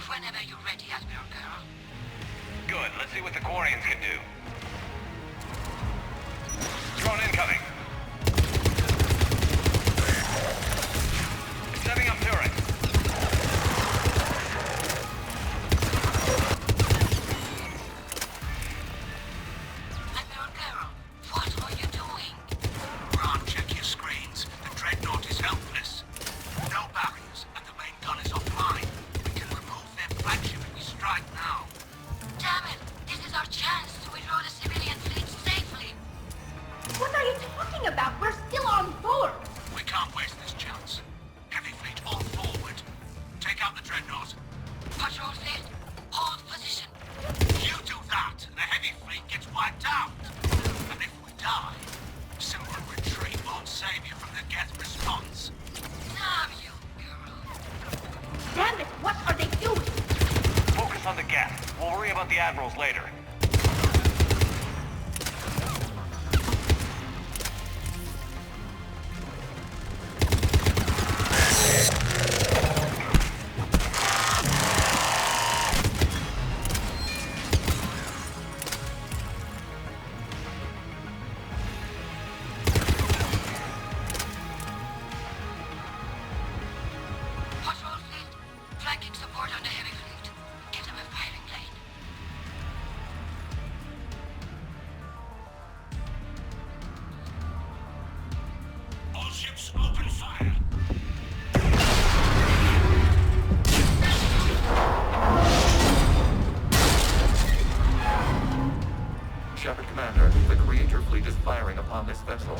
Whenever you're ready, Admiral Girl. Good, let's see what the Quarians can do. Drone incoming. Setting up turret. Admiral Girl, what are you doing? Ron, check your screens. The Dreadnought is helpless. No barriers, and the main gun is offline. We can remove their flagship if we strike now. Damn it! This is our chance to withdraw the civilian fleet safely. What are you talking about? We're still on board. We can't waste this chance. Heavy fleet all forward. Take out the Dreadnought. Patrol fleet, hold position. You do that, and the heavy fleet gets wiped out. And if we die, simple retreat won't save you from the Geth response. Damn you, girl. Damn it, what are they doing? Focus on the Geth. We'll worry about the admirals later. The Creator fleet is firing upon this vessel.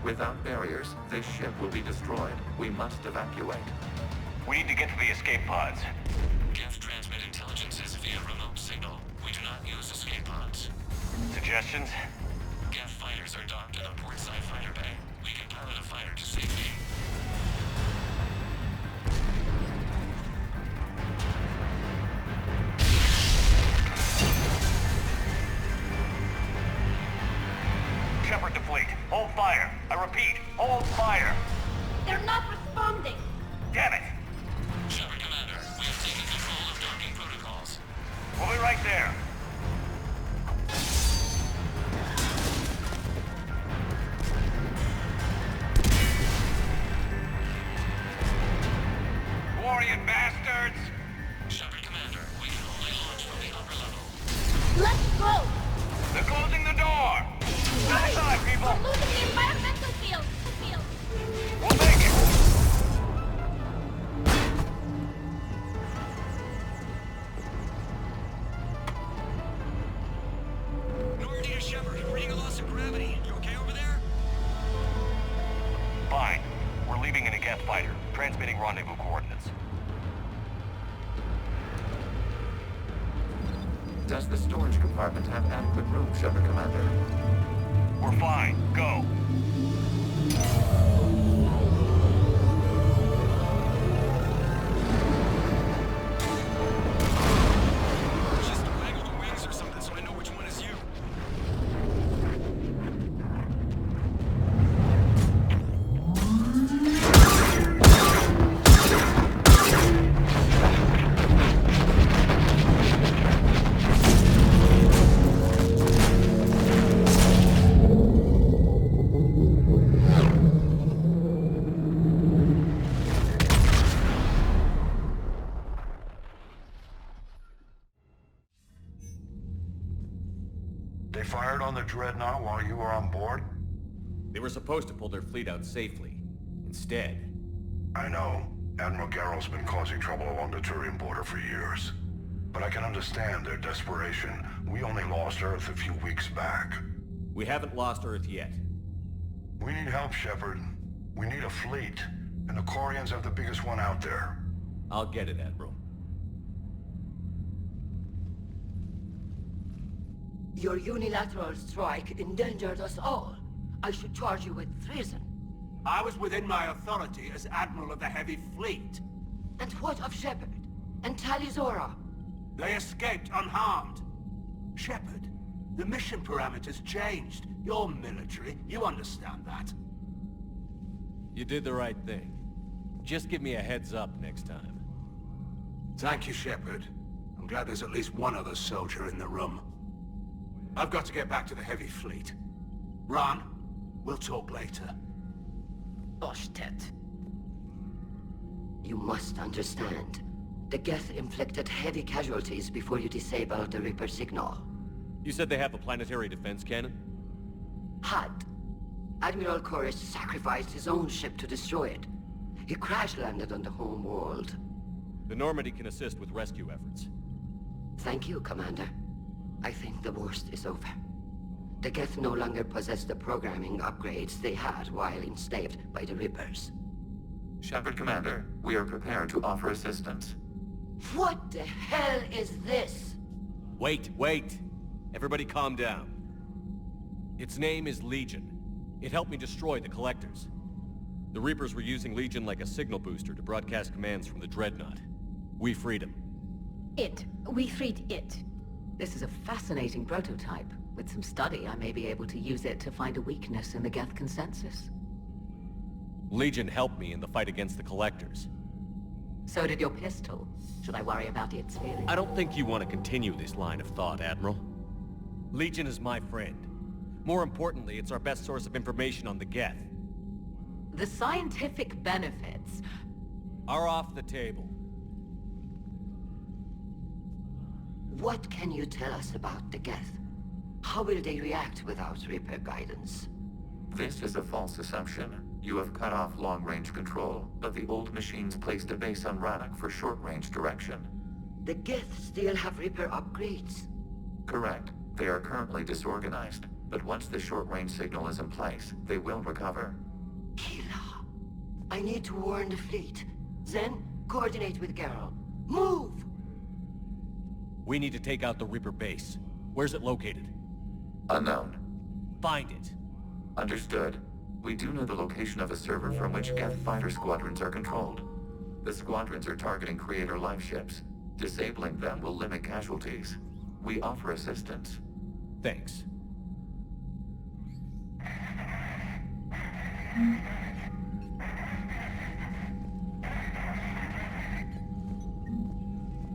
Without barriers, this ship will be destroyed. We must evacuate. We need to get to the escape pods. Geth transmit intelligences via remote signal. We do not use escape pods. Suggestions? Geth fighters are docked in a portside fighter bay. We can pilot a fighter to safety. Shepard to fleet. Hold fire. I repeat, hold fire. They're not responding. Damn it. Shepard Commander, we have taken control of docking protocols. We'll be right there. Warrior bastards! Shepard Commander, we can only launch from the upper level. Let's go. They're closing the door. Outside, people. We're losing the environmental field. We'll make it. Normandy to Shepard, reading a loss of gravity. You okay over there? Fine. We're leaving in a Geth fighter. Transmitting rendezvous coordinates. Does the storage compartment have adequate room, Shepard Commander? We're fine. Go. Just waggle the wings or something so I know which one is you. They fired on the Dreadnought while you were on board? They were supposed to pull their fleet out safely. Instead... I know. Admiral Garrow's been causing trouble along the Turian border for years. But I can understand their desperation. We only lost Earth a few weeks back. We haven't lost Earth yet. We need help, Shepard. We need a fleet. And the Corians have the biggest one out there. I'll get it, Admiral. Your unilateral strike endangered us all. I should charge you with treason. I was within my authority as Admiral of the Heavy Fleet. And what of Shepard? And Talizora? They escaped unharmed. Shepard, the mission parameters changed. You're military, you understand that. You did the right thing. Just give me a heads up next time. Thank you, Shepard. I'm glad there's at least one other soldier in the room. I've got to get back to the Heavy Fleet. Ron, we'll talk later. Oshtet. You must understand. The Geth inflicted heavy casualties before you disabled the Reaper signal. You said they have a planetary defense cannon? Had. Admiral Koris sacrificed his own ship to destroy it. He crash-landed on the home world. The Normandy can assist with rescue efforts. Thank you, Commander. I think the worst is over. The Geth no longer possess the programming upgrades they had while enslaved by the Reapers. Shepard Commander, we are prepared to offer assistance. What the hell is this? Wait. Everybody calm down. Its name is Legion. It helped me destroy the Collectors. The Reapers were using Legion like a signal booster to broadcast commands from the Dreadnought. We freed him. We freed it. This is a fascinating prototype. With some study, I may be able to use it to find a weakness in the Geth consensus. Legion helped me in the fight against the Collectors. So did your pistol. Should I worry about its feelings? I don't think you want to continue this line of thought, Admiral. Legion is my friend. More importantly, it's our best source of information on the Geth. The scientific benefits are off the table. What can you tell us about the Geth? How will they react without Reaper guidance? This is a false assumption. You have cut off long-range control, but the old machines placed a base on Rannoch for short-range direction. The Geth still have Reaper upgrades? Correct. They are currently disorganized. But once the short-range signal is in place, they will recover. Kila, I need to warn the fleet. Then, coordinate with Geralt. Move! We need to take out the Reaper base. Where's it located? Unknown. Find it. Understood. We do know the location of a server from which Geth fighter squadrons are controlled. The squadrons are targeting Creator life ships. Disabling them will limit casualties. We offer assistance. Thanks.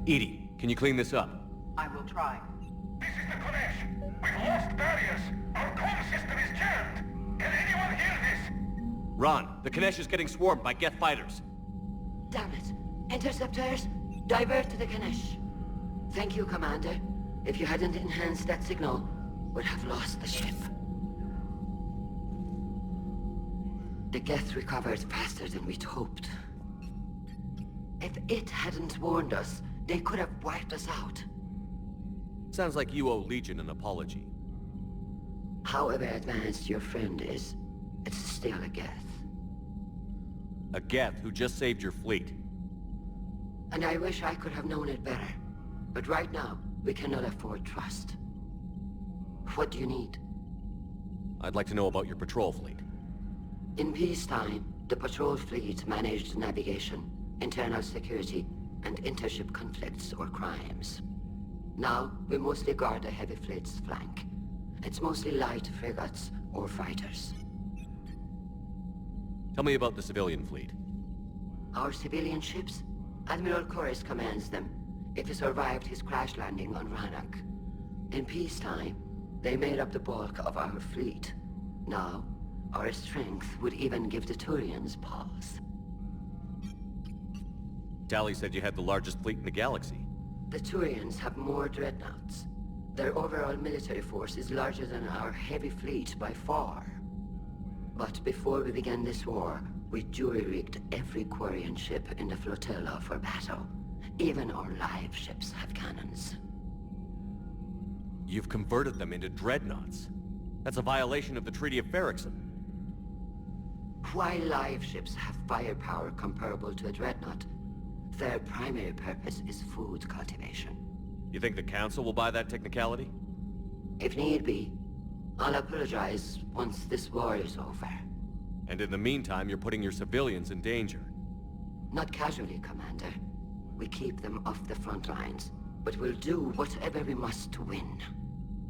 Edie, can you clean this up? I will try. This is the Konesh. We've lost barriers. Our comm system is jammed. Can anyone hear this? Ron, the Kanesh is getting swarmed by Geth fighters. Damn it. Interceptors, divert to the Ganesh. Thank you, Commander. If you hadn't enhanced that signal, we'd have lost the ship. The Geth recovered faster than we'd hoped. If it hadn't warned us, they could have wiped us out. Sounds like you owe Legion an apology. However advanced your friend is, it's still a Geth. A Geth who just saved your fleet. And I wish I could have known it better. But right now, we cannot afford trust. What do you need? I'd like to know about your patrol fleet. In peacetime, the patrol fleet managed navigation, internal security, and intership conflicts or crimes. Now, we mostly guard the heavy fleet's flank. It's mostly light frigates or fighters. Tell me about the civilian fleet. Our civilian ships? Admiral Chorus commands them, if he survived his crash landing on Rannoch. In peacetime, they made up the bulk of our fleet. Now, our strength would even give the Turians pause. Tali said you had the largest fleet in the galaxy. The Turians have more dreadnoughts. Their overall military force is larger than our heavy fleet by far. But before we began this war, we jury-rigged every Quarian ship in the flotilla for battle. Even our live ships have cannons. You've converted them into dreadnoughts. That's a violation of the Treaty of Ferrixon. While live ships have firepower comparable to a dreadnought, their primary purpose is food cultivation. You think the Council will buy that technicality? If need be, I'll apologize once this war is over. And in the meantime, you're putting your civilians in danger. Not casually, Commander. We keep them off the front lines, but we'll do whatever we must to win.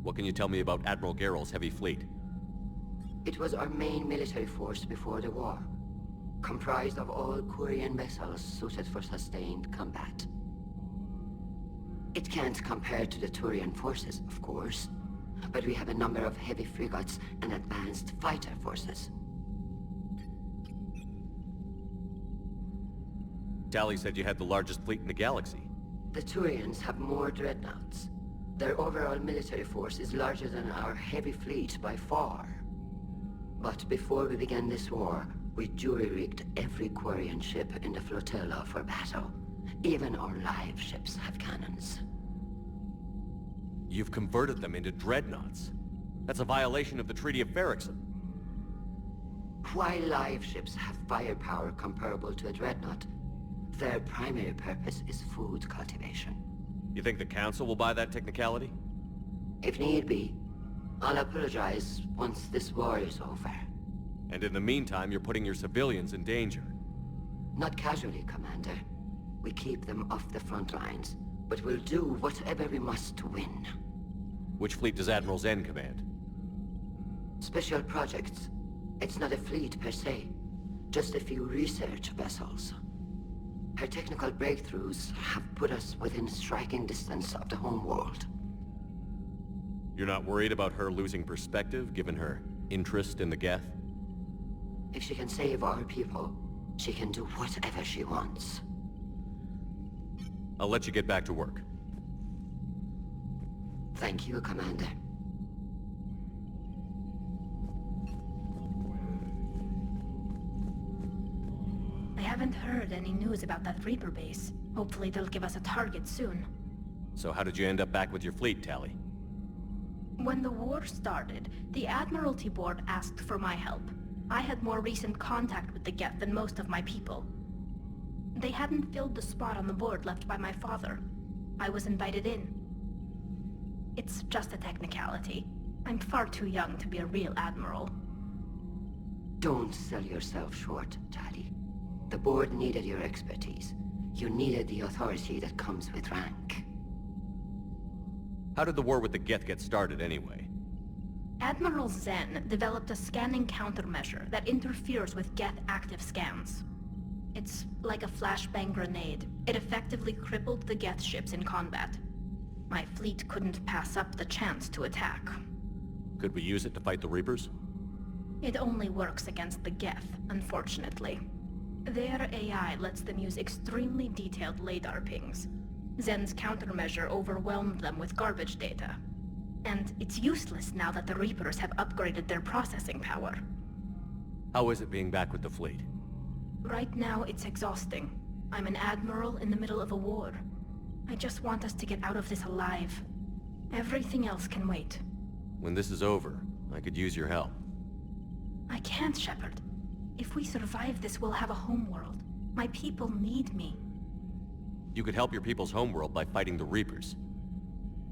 What can you tell me about Admiral Geralt's heavy fleet? It was our main military force before the war, comprised of all Quarian vessels suited for sustained combat. It can't compare to the Turian forces, of course, but we have a number of heavy frigates and advanced fighter forces. Tali said you had the largest fleet in the galaxy. The Turians have more dreadnoughts. Their overall military force is larger than our heavy fleet by far. But before we began this war, we jury-rigged every Quarian ship in the flotilla for battle. Even our live ships have cannons. You've converted them into dreadnoughts. That's a violation of the Treaty of Ferrixon. While live ships have firepower comparable to a dreadnought, their primary purpose is food cultivation. You think the Council will buy that technicality? If need be, I'll apologize once this war is over. And in the meantime, you're putting your civilians in danger. Not casually, Commander. We keep them off the front lines, but we'll do whatever we must to win. Which fleet does Admiral Zen command? Special projects. It's not a fleet per se, just a few research vessels. Her technical breakthroughs have put us within striking distance of the homeworld. You're not worried about her losing perspective, given her interest in the Geth? If she can save our people, she can do whatever she wants. I'll let you get back to work. Thank you, Commander. I haven't heard any news about that Reaper base. Hopefully they'll give us a target soon. So how did you end up back with your fleet, Tali? When the war started, the Admiralty Board asked for my help. I had more recent contact with the Geth than most of my people. They hadn't filled the spot on the board left by my father. I was invited in. It's just a technicality. I'm far too young to be a real admiral. Don't sell yourself short, Tali. The board needed your expertise. You needed the authority that comes with rank. How did the war with the Geth get started anyway? Admiral Zen developed a scanning countermeasure that interferes with Geth active scans. It's like a flashbang grenade. It effectively crippled the Geth ships in combat. My fleet couldn't pass up the chance to attack. Could we use it to fight the Reapers? It only works against the Geth, unfortunately. Their AI lets them use extremely detailed LADAR pings. Zen's countermeasure overwhelmed them with garbage data. And it's useless now that the Reapers have upgraded their processing power. How is it being back with the fleet? Right now, it's exhausting. I'm an admiral in the middle of a war. I just want us to get out of this alive. Everything else can wait. When this is over, I could use your help. I can't, Shepard. If we survive this, we'll have a homeworld. My people need me. You could help your people's homeworld by fighting the Reapers.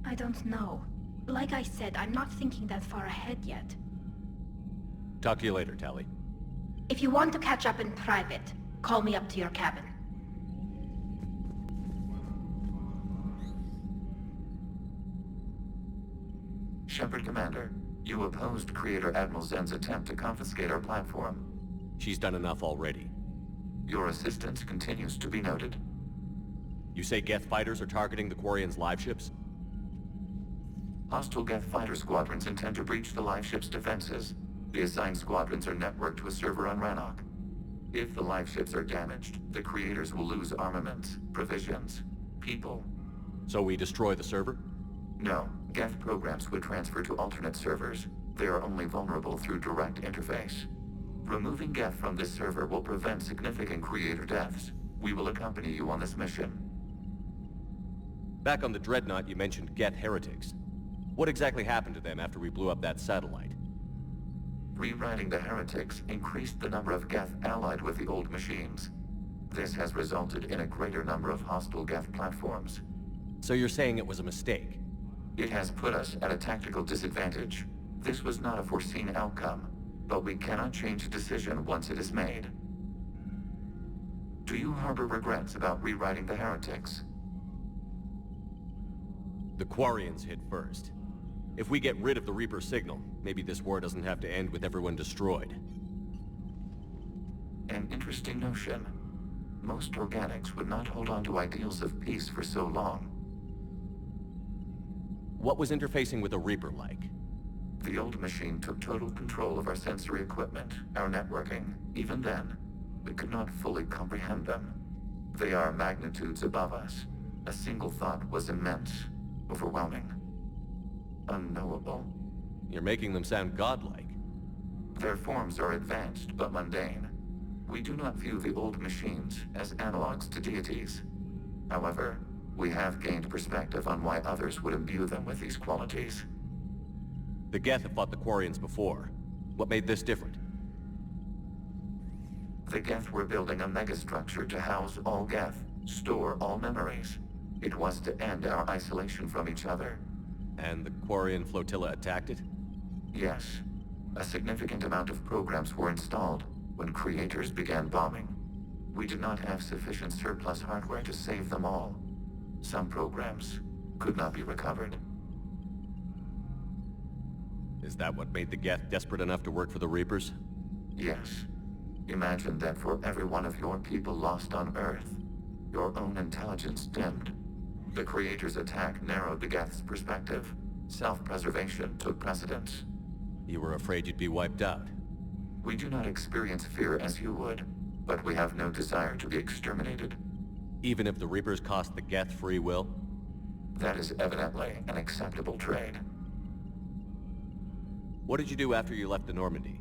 I don't know. Like I said, I'm not thinking that far ahead yet. Talk to you later, Tali. If you want to catch up in private, call me up to your cabin. Shepard Commander, you opposed Creator Admiral Zen's attempt to confiscate our platform. She's done enough already. Your assistance continues to be noted. You say Geth fighters are targeting the Quarians' live ships? Hostile Geth fighter squadrons intend to breach the live ship's defenses. The assigned squadrons are networked to a server on Rannoch. If the live ships are damaged, the creators will lose armaments, provisions, people. So we destroy the server? No. Geth programs would transfer to alternate servers. They are only vulnerable through direct interface. Removing Geth from this server will prevent significant creator deaths. We will accompany you on this mission. Back on the Dreadnought, you mentioned Geth heretics. What exactly happened to them after we blew up that satellite? Rewriting the heretics increased the number of Geth allied with the old machines. This has resulted in a greater number of hostile Geth platforms. So you're saying it was a mistake? It has put us at a tactical disadvantage. This was not a foreseen outcome, but we cannot change a decision once it is made. Do you harbor regrets about rewriting the heretics? The Quarians hit first. If we get rid of the Reaper signal, maybe this war doesn't have to end with everyone destroyed. An interesting notion. Most organics would not hold on to ideals of peace for so long. What was interfacing with a Reaper like? The old machine took total control of our sensory equipment, our networking. Even then, we could not fully comprehend them. They are magnitudes above us. A single thought was immense, overwhelming, unknowable. You're making them sound godlike. Their forms are advanced but mundane. We do not view the old machines as analogs to deities. However, we have gained perspective on why others would imbue them with these qualities. The Geth have fought the Quarians before. What made this different? The Geth were building a megastructure to house all Geth, store all memories. It was to end our isolation from each other. And the Quarian flotilla attacked it? Yes. A significant amount of programs were installed when creators began bombing. We did not have sufficient surplus hardware to save them all. Some programs could not be recovered. Is that what made the Geth desperate enough to work for the Reapers? Yes. Imagine that for every one of your people lost on Earth, your own intelligence dimmed. The Creator's attack narrowed the Geth's perspective. Self-preservation took precedence. You were afraid you'd be wiped out. We do not experience fear as you would, but we have no desire to be exterminated. Even if the Reapers cost the Geth free will? That is evidently an acceptable trade. What did you do after you left the Normandy?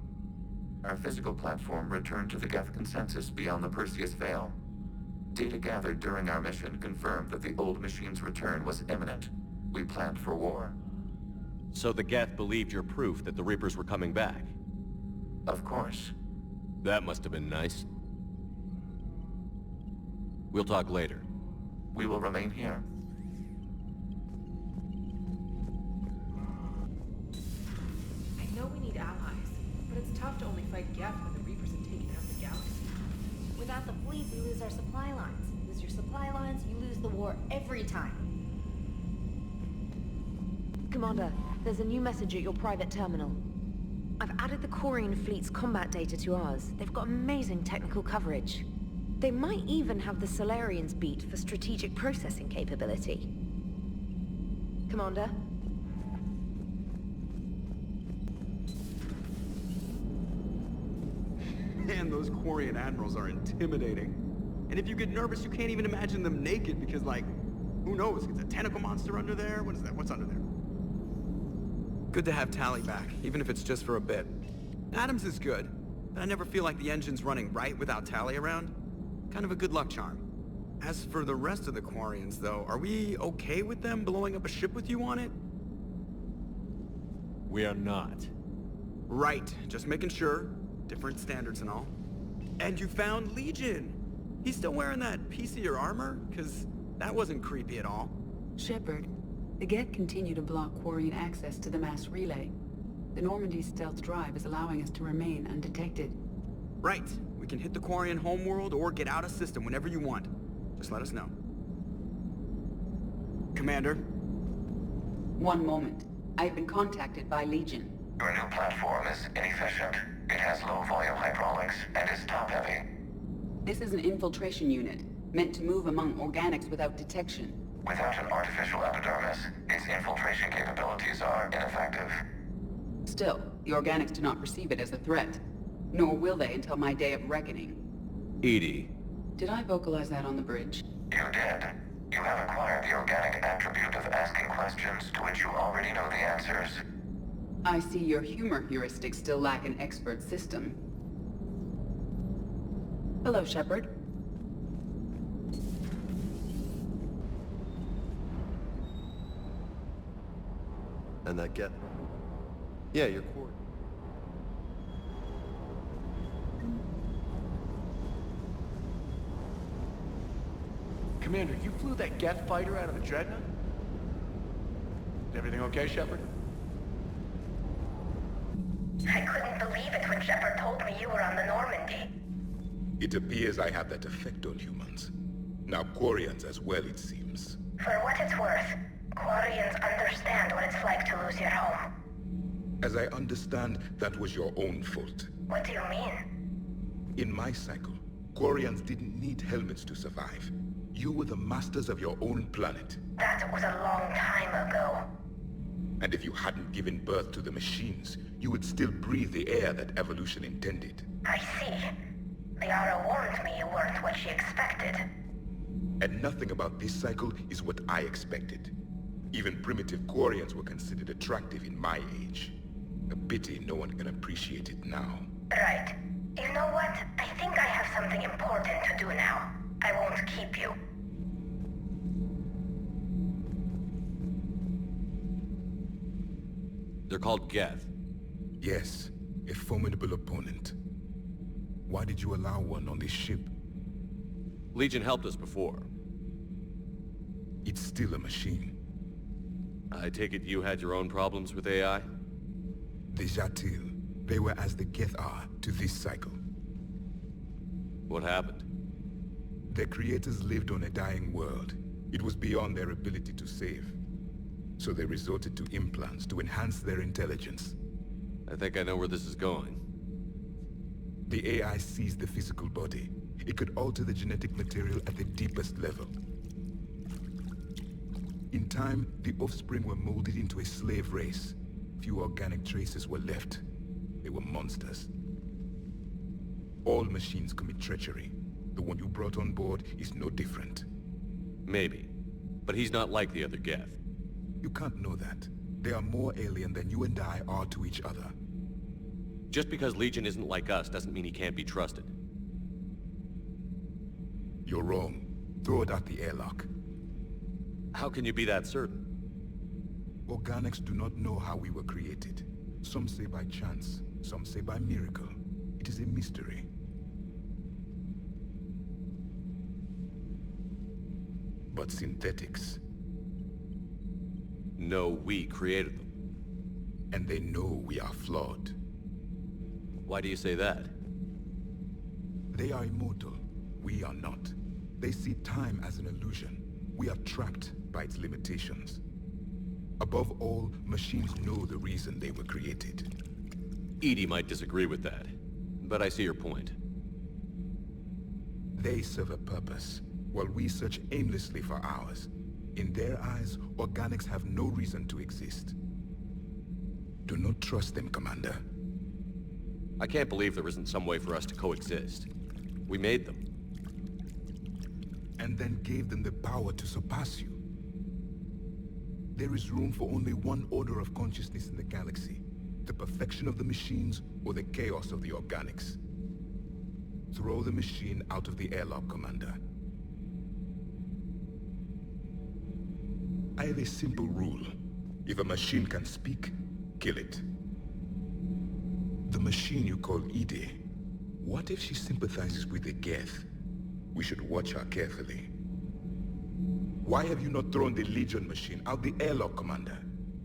Our physical platform returned to the Geth consensus beyond the Perseus Veil. Data gathered during our mission confirmed that the old machine's return was imminent. We planned for war. So the Geth believed your proof that the Reapers were coming back? Of course. That must have been nice. We'll talk later. We will remain here. I know we need allies, but it's tough to only fight Geth when the Reapers have taken out the galaxy. Without the fleet, we lose our supply lines. Lose your supply lines, you lose the war every time. Commander, there's a new message at your private terminal. I've added the Quarian fleet's combat data to ours. They've got amazing technical coverage. They might even have the Solarians beat for strategic processing capability. Commander? Man, those Quarian admirals are intimidating. And if you get nervous, you can't even imagine them naked because, like, who knows? It's a tentacle monster under there? What is that? What's under there? Good to have Tali back, even if it's just for a bit. Adams is good, but I never feel like the engine's running right without Tali around. Kind of a good luck charm. As for the rest of the Quarians, though, are we okay with them blowing up a ship with you on it? We are not. Right, just making sure. Different standards and all. And you found Legion! He's still wearing that piece of your armor? Because that wasn't creepy at all. Shepard, the Geth continue to block Quarian access to the mass relay. The Normandy's stealth drive is allowing us to remain undetected. Right. We can hit the Quarian homeworld or get out of system whenever you want. Just let us know. Commander? One moment. I've been contacted by Legion. Your new platform is inefficient. It has low-volume hydraulics and is top-heavy. This is an infiltration unit, meant to move among organics without detection. Without an artificial epidermis, its infiltration capabilities are ineffective. Still, the organics do not perceive it as a threat. Nor will they until my day of reckoning. Edie. Did I vocalize that on the bridge? You did. You have acquired the organic attribute of asking questions to which you already know the answers. I see your humor heuristics still lack an expert system. Hello, Shepard. And that Geth? Yeah, your core. Commander, you flew that Geth fighter out of the Dreadnought? Is everything okay, Shepard? I couldn't believe it when Shepard told me you were on the Normandy. It appears I have that effect on humans. Now Quarians as well, it seems. For what it's worth, Quarians understand what it's like to lose your home. As I understand, that was your own fault. What do you mean? In my cycle, Quarians didn't need helmets to survive. You were the masters of your own planet. That was a long time ago. And if you hadn't given birth to the machines, you would still breathe the air that evolution intended. I see. Liara warned me you weren't what she expected. And nothing about this cycle is what I expected. Even primitive Quarians were considered attractive in my age. A pity no one can appreciate it now. Right. You know what? I think I have something important to do now. I won't keep you. They're called Geth. Yes, a formidable opponent. Why did you allow one on this ship? Legion helped us before. It's still a machine. I take it you had your own problems with AI? The Jatil. They were as the Geth are to this cycle. What happened? Their creators lived on a dying world. It was beyond their ability to save. So they resorted to implants to enhance their intelligence. I think I know where this is going. The AI seized the physical body. It could alter the genetic material at the deepest level. In time, the offspring were molded into a slave race. Few organic traces were left. They were monsters. All machines commit treachery. The one you brought on board is no different. Maybe. But he's not like the other Geth. You can't know that. They are more alien than you and I are to each other. Just because Legion isn't like us doesn't mean he can't be trusted. You're wrong. Throw it at the airlock. How can you be that certain? Organics do not know how we were created. Some say by chance, some say by miracle. It is a mystery. But synthetics... No, we created them. And they know we are flawed. Why do you say that? They are immortal. We are not. They see time as an illusion. We are trapped by its limitations. Above all, machines know the reason they were created. Edie might disagree with that, but I see your point. They serve a purpose, while we search aimlessly for ours. In their eyes, organics have no reason to exist. Do not trust them, Commander. I can't believe there isn't some way for us to coexist. We made them. And then gave them the power to surpass you. There is room for only one order of consciousness in the galaxy. The perfection of the machines or the chaos of the organics. Throw the machine out of the airlock, Commander. I have a simple rule. If a machine can speak, kill it. The machine you call Edie, what if she sympathizes with the Geth? We should watch her carefully. Why have you not thrown the Legion machine out the airlock, Commander?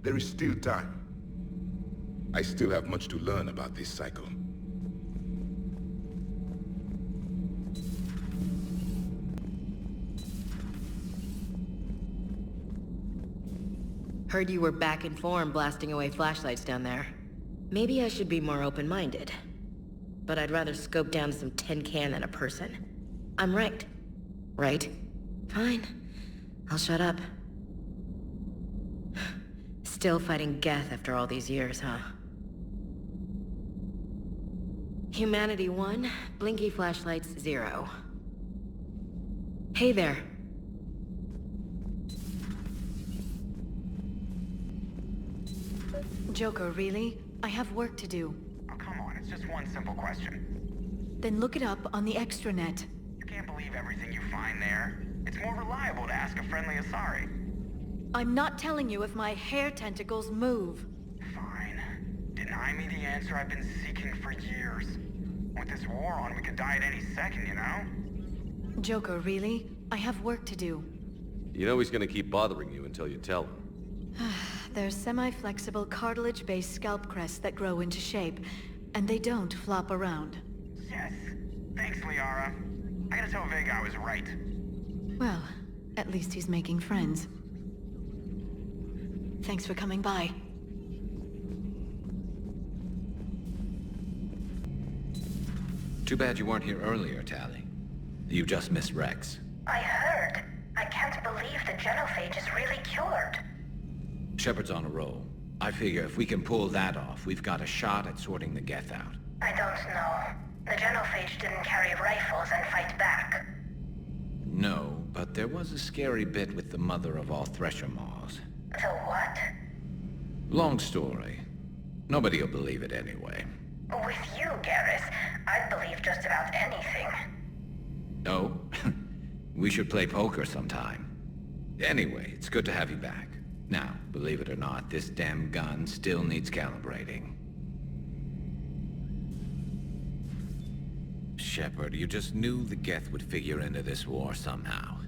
There is still time. I still have much to learn about this cycle. Heard you were back in form blasting away flashlights down there. Maybe I should be more open-minded. But I'd rather scope down some tin can than a person. I'm right. Right? Fine. I'll shut up. Still fighting Geth after all these years, huh? Humanity 1, blinky flashlights 0. Hey there. Joker, really? I have work to do. Oh, come on, it's just one simple question. Then look it up on the extranet. You can't believe everything you find there. It's more reliable to ask a friendly Asari. I'm not telling you if my hair tentacles move. Fine. Deny me the answer I've been seeking for years. With this war on, we could die at any second, you know? Joker, really? I have work to do. You know he's gonna keep bothering you until you tell him. They're semi-flexible cartilage-based scalp crests that grow into shape, and they don't flop around. Yes. Thanks, Liara. I gotta tell Vega I was right. Well, at least he's making friends. Thanks for coming by. Too bad you weren't here earlier, Tali. You just missed Rex. I heard. I can't believe the genophage is really cured. Shepard's on a roll. I figure if we can pull that off, we've got a shot at sorting the Geth out. I don't know. The genophage didn't carry rifles and fight back. No, but there was a scary bit with the mother of all Thresher Maws. The what? Long story. Nobody'll believe it anyway. With you, Garrus, I'd believe just about anything. Oh? We should play poker sometime. Anyway, it's good to have you back. Now, believe it or not, this damn gun still needs calibrating. Shepard, you just knew the Geth would figure into this war somehow.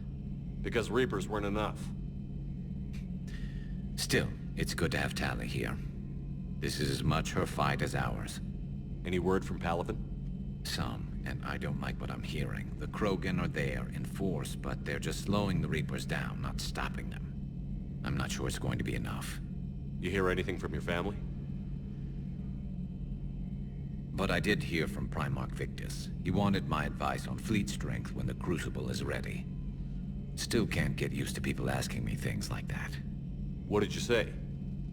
Because Reapers weren't enough. Still, it's good to have Tali here. This is as much her fight as ours. Any word from Palaven? Some, and I don't like what I'm hearing. The Krogan are there in force, but they're just slowing the Reapers down, not stopping them. I'm not sure it's going to be enough. You hear anything from your family? But I did hear from Primarch Victus. He wanted my advice on fleet strength when the Crucible is ready. Still can't get used to people asking me things like that. What did you say?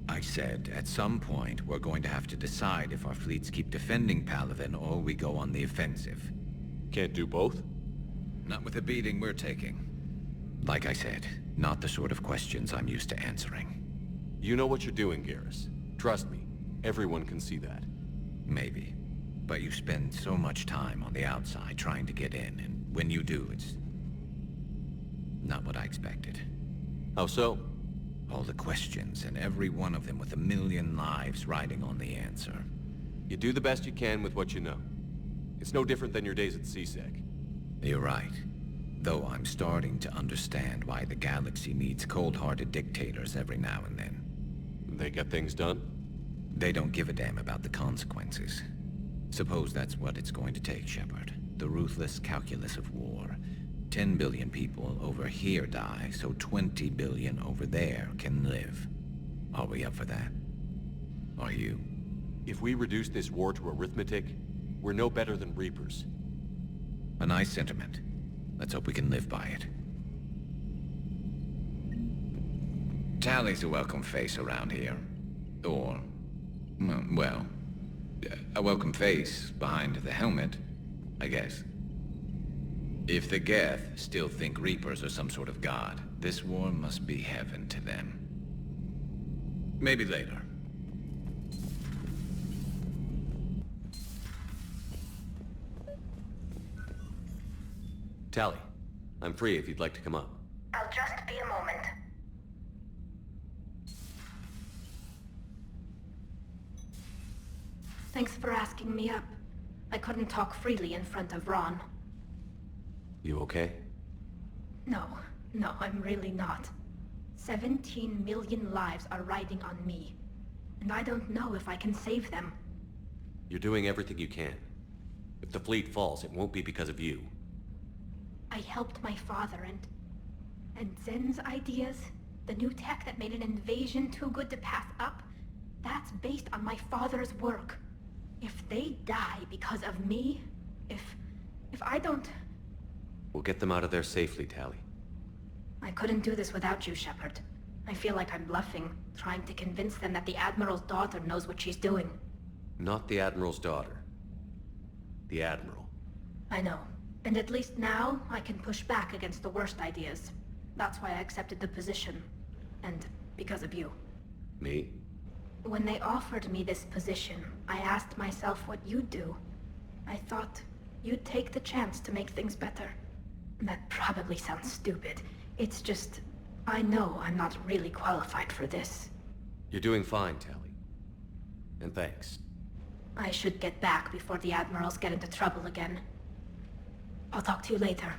I said, at some point, we're going to have to decide if our fleets keep defending Palaven or we go on the offensive. Can't do both? Not with the beating we're taking. Like I said, not the sort of questions I'm used to answering. You know what you're doing, Garrus. Trust me, everyone can see that. Maybe. But you spend so much time on the outside trying to get in, and when you do, it's not what I expected. How so? All the questions, and every one of them with a million lives riding on the answer. You do the best you can with what you know. It's no different than your days at CSEC. You're right. Though I'm starting to understand why the galaxy needs cold-hearted dictators every now and then. They get things done? They don't give a damn about the consequences. Suppose that's what it's going to take, Shepard. The ruthless calculus of war. 10 billion people over here die, so 20 billion over there can live. Are we up for that? Are you? If we reduce this war to arithmetic, we're no better than Reapers. A nice sentiment. Let's hope we can live by it. Tally's a welcome face around here. Or, well, a welcome face behind the helmet, I guess. If the Geth still think Reapers are some sort of god, this war must be heaven to them. Maybe later. Tally, I'm free if you'd like to come up. I'll just be a moment. Thanks for asking me up. I couldn't talk freely in front of Ron. You okay? No, I'm really not. 17 million lives are riding on me. And I don't know if I can save them. You're doing everything you can. If the fleet falls, it won't be because of you. I helped my father and Zen's ideas, the new tech that made an invasion too good to pass up, that's based on my father's work. If they die because of me, if I don't... We'll get them out of there safely, Tally. I couldn't do this without you, Shepard. I feel like I'm bluffing, trying to convince them that the Admiral's daughter knows what she's doing. Not the Admiral's daughter. The Admiral. I know. And at least now, I can push back against the worst ideas. That's why I accepted the position. And because of you. Me? When they offered me this position, I asked myself what you'd do. I thought you'd take the chance to make things better. That probably sounds stupid. It's just, I know I'm not really qualified for this. You're doing fine, Tally. And thanks. I should get back before the Admirals get into trouble again. I'll talk to you later.